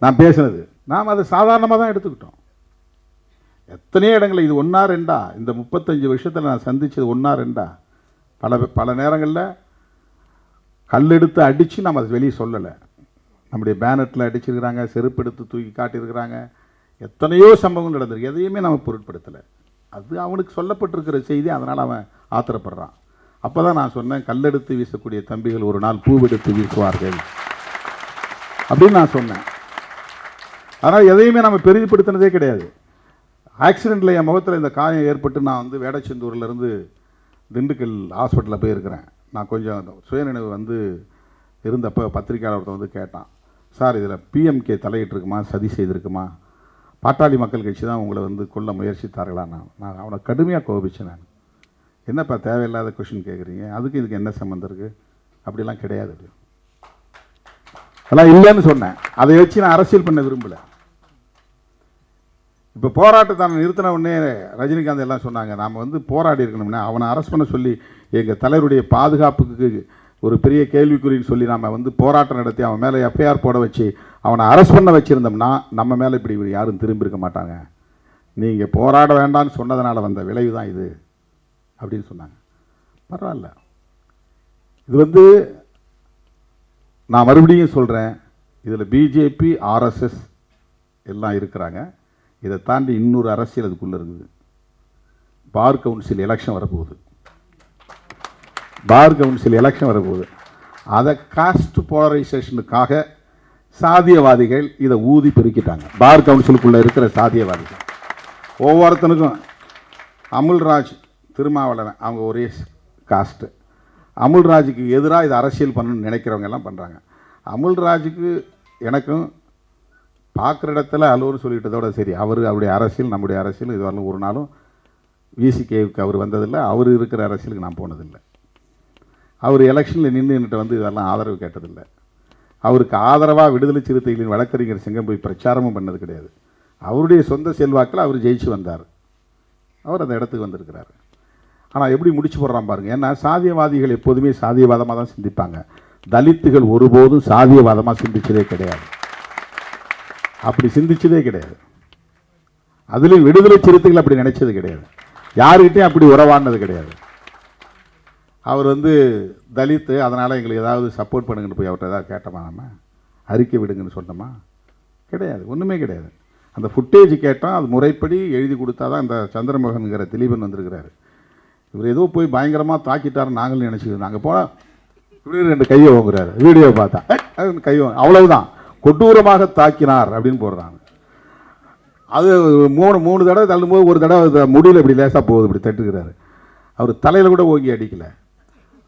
நான் பேசினது, நாம் அதை சாதாரணமாக தான் எடுத்துக்கிட்டோம். எத்தனையோ இடங்களில் இது 1ஆ 2ஆ, இந்த 35 வருஷத்தில் நான் சந்தித்தது 1ஆ 2ஆ, பல நேரங்களில் கல்லெடுத்து அடித்து நம்ம அதை வெளியே சொல்லலை. நம்முடைய பேனட்டில் அடிச்சிருக்கிறாங்க, செருப்பு எடுத்து தூக்கி காட்டியிருக்கிறாங்க, எத்தனையோ சம்பவங்கள் நடந்திருக்கு. எதையுமே நம்ம பொருட்படுத்தலை. அது அவனுக்கு சொல்லப்பட்டிருக்கிற செய்தி, அதனால் அவன் ஆத்திரப்படுறான். அப்போ தான் நான் சொன்னேன், கல்லெடுத்து வீசக்கூடிய தம்பிகள் ஒரு நாள் பூவெடுத்து வீசுவார்கள் அப்படின்னு நான் சொன்னேன். அதனால் எதையுமே நம்ம பெரிதுபடுத்தினதே கிடையாது. ஆக்சிடெண்ட்டில் என் முகத்தில் இந்த காயம் ஏற்பட்டு நான் வந்து வேடச்செந்தூர்லேருந்து திண்டுக்கல் ஹாஸ்பிட்டலில் போயிருக்கிறேன். நான் கொஞ்சம் சுயநினைவு வந்து இருந்தப்போ பத்திரிக்கையாளர் ஒருத்தர் வந்து கேட்டான், சார் இதில் பிஎம்கே தலையிட்டிருக்குமா, சதி செய்திருக்குமா, பாட்டாளி மக்கள் கட்சி தான் உங்களை வந்து கொல்ல முயற்சித்தார்களா? நான் அவனை கடுமையாக கோபிச்சேன். நான், என்னப்பா தேவையில்லாத கொஷின் கேட்குறீங்க, அதுக்கு இதுக்கு என்ன சம்மந்தம் இருக்குது? அப்படிலாம் கிடையாது, அதெல்லாம் இல்லைன்னு சொன்னேன். அதை வச்சு நான் அரசியல் பண்ண விரும்பலை. இப்போ போராட்டத்தை நிறுத்தின உடனே ரஜினிகாந்த் எல்லாம் சொன்னாங்க, நாம் வந்து போராடி இருக்கணும்னா அவனை அரெஸ்ட் பண்ண சொல்லி எங்கள் தலைவருடைய பாதுகாப்புக்கு ஒரு பெரிய கேள்விக்குறின்னு சொல்லி நாம் வந்து போராட்டம் நடத்தி அவன் மேலே எஃப்ஐஆர் போட வச்சு அவனை அரெஸ்ட் பண்ண வச்சுருந்தோம்னா நம்ம மேலே இப்படி யாரும் திரும்பி இருக்க மாட்டாங்க. நீங்கள் போராட வேண்டாம்னு சொன்னதுனால வந்த விளைவு தான் இது அப்படின்னு சொன்னாங்க. பரவாயில்ல. இது வந்து நான் மறுபடியும் சொல்கிறேன், இதில் பிஜேபி, ஆர்எஸ்எஸ் எல்லாம் இருக்கிறாங்க. இதை தாண்டி இன்னொரு அரசியல் அதுக்குள்ளே இருக்குது. பார் கவுன்சில் எலெக்ஷன் வரப்போகுது. பார் கவுன்சில் எலெக்ஷன் வரப்போகுது. அதை காஸ்ட் போலரைசேஷனுக்காக சாதியவாதிகள் இதை ஊதி பெருக்கிட்டாங்க. பார் கவுன்சிலுக்குள்ளே இருக்கிற சாதியவாதிகள் ஒவ்வொருத்தனுக்கும் அமுல்ராஜ், திருமாவளவன் அவங்க ஒரே காஸ்ட்டு. அமுல்ராஜுக்கு எதிராக இதை அரசியல் பண்ணணும்னு நினைக்கிறவங்க எல்லாம் பண்ணுறாங்க. அமுல்ராஜுக்கு எனக்கும் பார்க்குற இடத்துல அலுவலர் சொல்லிட்டதோட சரி, அவருடைய அரசியல் நம்முடைய அரசியல் இது வரலும் ஒரு நாளும் விசிகேவுக்கு அவர் வந்ததில்லை, அவர் இருக்கிற அரசியலுக்கு நான் போனதில்லை. அவர் எலெக்ஷனில் நின்றுட்டு வந்து இதெல்லாம் ஆதரவு கேட்டதில்லை. அவருக்கு ஆதரவாக விடுதலை சிறுத்தைகளின் வழக்கறிஞர் சிங்கம் போய் பிரச்சாரமும் பண்ணது கிடையாது. அவருடைய சொந்த செல்வாக்கில் அவர் ஜெயிச்சு வந்தார், அவர் அந்த இடத்துக்கு வந்திருக்கிறார். ஆனால் எப்படி முடிச்சு போடுறான் பாருங்கள். ஏன்னா சாதியவாதிகள் எப்போதுமே சாதியவாதமாக தான் சிந்திப்பாங்க. தலித்துகள் ஒருபோதும் சாதியவாதமாக சிந்திச்சதே கிடையாது, அப்படி சிந்திச்சதே கிடையாது. அதுலேயும் விடுதலை சிறுத்தைகள் அப்படி நினைச்சது கிடையாது, யாருக்கிட்டையும் அப்படி உறவானது கிடையாது. அவர் வந்து தலித்து, அதனால் எங்களுக்கு ஏதாவது சப்போர்ட் பண்ணுங்கன்னு போய் அவர்கிட்ட ஏதாவது கேட்டோமா, நம்ம அறிக்கை விடுங்கன்னு சொன்னோமா? கிடையாது, ஒன்றுமே கிடையாது. அந்த ஃபுட்டேஜ் கேட்டோம், அது முறைப்படி எழுதி கொடுத்தா தான் இந்த சந்திரமோகனுங்கிற திலீபன் வந்திருக்கிறாரு. இவர் ஏதோ போய் பயங்கரமாக தாக்கிட்டாருன்னு நாங்களும் நினச்சிக்கிறோம். நாங்கள் போனால் இப்படி 2 கையை வாங்குறாரு, வீடியோ பார்த்தா கையை அவ்வளவுதான், கொடூரமாக தாக்கினார் அப்படின்னு போடுறாங்க. அது 3 தடவை தள்ளும்போது ஒரு தடவை முடியல, இப்படி லேசாக போகுது, இப்படி தட்டுக்கிறாரு. அவர் தலையில் கூட ஓங்கி அடிக்கலை,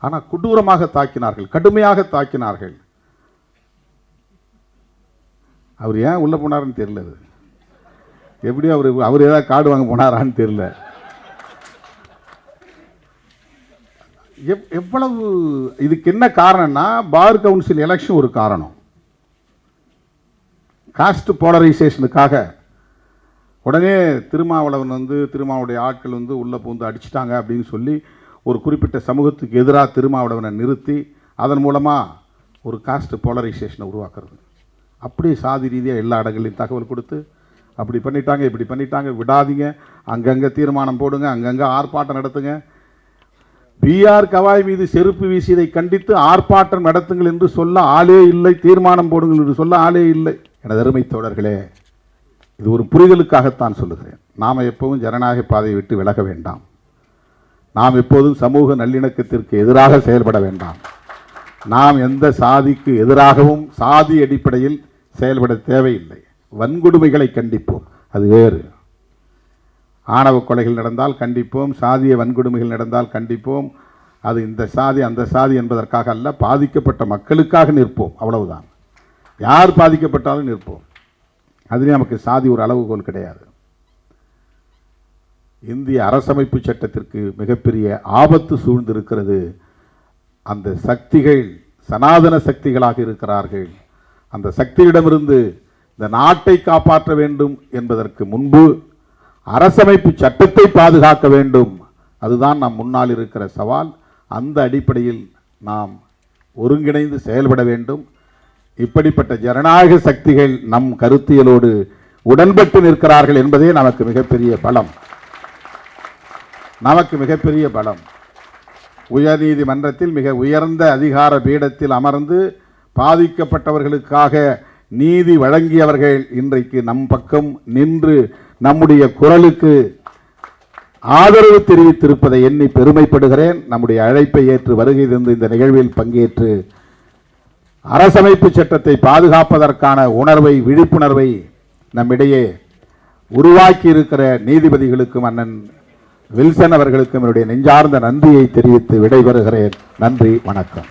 ஆனால் கொடூரமாக தாக்கினார்கள், கடுமையாக தாக்கினார்கள். அவர் ஏன் உள்ளே போனாருன்னு தெரியல, எப்படி அவர் ஏதாவது கார்டு வாங்க போனாரான்னு தெரியல. எவ்வளவு இதுக்கு என்ன காரணம்னா, பார் கவுன்சில் எலெக்ஷன் ஒரு காரணம். காஸ்ட் போலரைசேஷனுக்காக உடனே திருமாவளவன் வந்து திருமாவுடைய ஆட்கள் வந்து உள்ளே பூந்து அடிச்சிட்டாங்க அப்படின்னு சொல்லி ஒரு குறிப்பிட்ட சமூகத்துக்கு எதிராக திருமாவளவனை நிறுத்தி அதன் மூலமாக ஒரு காஸ்ட் போலரைசேஷனை உருவாக்குறது. அப்படி சாதி ரீதியாக எல்லா இடங்களையும் தகவல் கொடுத்து அப்படி பண்ணிட்டாங்க, இப்படி பண்ணிட்டாங்க, விடாதீங்க, அங்கங்கே தீர்மானம் போடுங்க, அங்கங்கே ஆர்ப்பாட்டம் நடத்துங்க. பிஆர் கவாய் மீது செருப்பு வீசியதை கண்டித்து ஆர்ப்பாட்டம் நடத்துங்கள் என்று சொல்ல ஆளே இல்லை, தீர்மானம் போடுங்கள் என்று சொல்ல ஆளே இல்லை. எனது அருமை தோழர்களே, இது ஒரு புரிதலுக்காகத்தான் சொல்லுகிறேன். நாம் எப்போதும் ஜனநாயக பாதையை விட்டு விலக வேண்டாம். நாம் எப்போதும் சமூக நல்லிணக்கத்திற்கு எதிராக செயல்பட வேண்டாம். நாம் எந்த சாதிக்கு எதிராகவும் சாதி அடிப்படையில் செயல்பட தேவையில்லை. வன்கொடுமைகளை கண்டிப்போம், அது வேறு. ஆணவ கொலைகள் நடந்தால் கண்டிப்போம், சாதிய வன்கொடுமைகள் நடந்தால் கண்டிப்போம். அது இந்த சாதி அந்த சாதி என்பதற்காக அல்ல, பாதிக்கப்பட்ட மக்களுக்காக நிற்போம், அவ்வளவுதான். யார் பாதிக்கப்பட்டாலும் நிற்போம். அதுலேயும் நமக்கு சாதி ஒரு அளவுகோல் கிடையாது. இந்திய அரசமைப்பு சட்டத்திற்கு மிகப்பெரிய ஆபத்து சூழ்ந்திருக்கிறது. அந்த சக்திகள் சனாதன சக்திகளாக இருக்கிறார்கள். அந்த சக்தியிடமிருந்து இந்த நாட்டை காப்பாற்ற வேண்டும் என்பதற்கு முன்பு அரசமைப்பு சட்டத்தை பாதுகாக்க வேண்டும். அதுதான் நம் முன்னால் இருக்கிற சவால். அந்த அடிப்படையில் நாம் ஒருங்கிணைந்து செயல்பட வேண்டும். இப்படிப்பட்ட ஜனநாயக சக்திகள் நம் கருத்தியலோடு உடன்பட்டு நிற்கிறார்கள் என்பதே நமக்கு மிகப்பெரிய பலம், நமக்கு மிகப்பெரிய பலம். உயர்நீதிமன்றத்தில் மிக உயர்ந்த அதிகார பீடத்தில் அமர்ந்து பாதிக்கப்பட்டவர்களுக்காக நீதி வழங்கியவர்கள் இன்றைக்கு நம் பக்கம் நின்று நம்முடைய குரலுக்கு ஆதரவு தெரிவித்திருப்பதை எண்ணி பெருமைப்படுகிறேன். நம்முடைய அழைப்பை ஏற்று வருகை தந்து இந்த நிகழ்வில் பங்கேற்று அரசமைப்பு சட்டத்தை பாதுகாப்பதற்கான உணர்வை, விழிப்புணர்வை நம்மிடையே உருவாக்கி இருக்கிற நீதிபதிகளுக்கும் அண்ணன் வில்சன் அவர்களுக்கும் என்னுடைய நெஞ்சார்ந்த நன்றியை தெரிவித்து விடைபெறுகிறேன். நன்றி, வணக்கம்.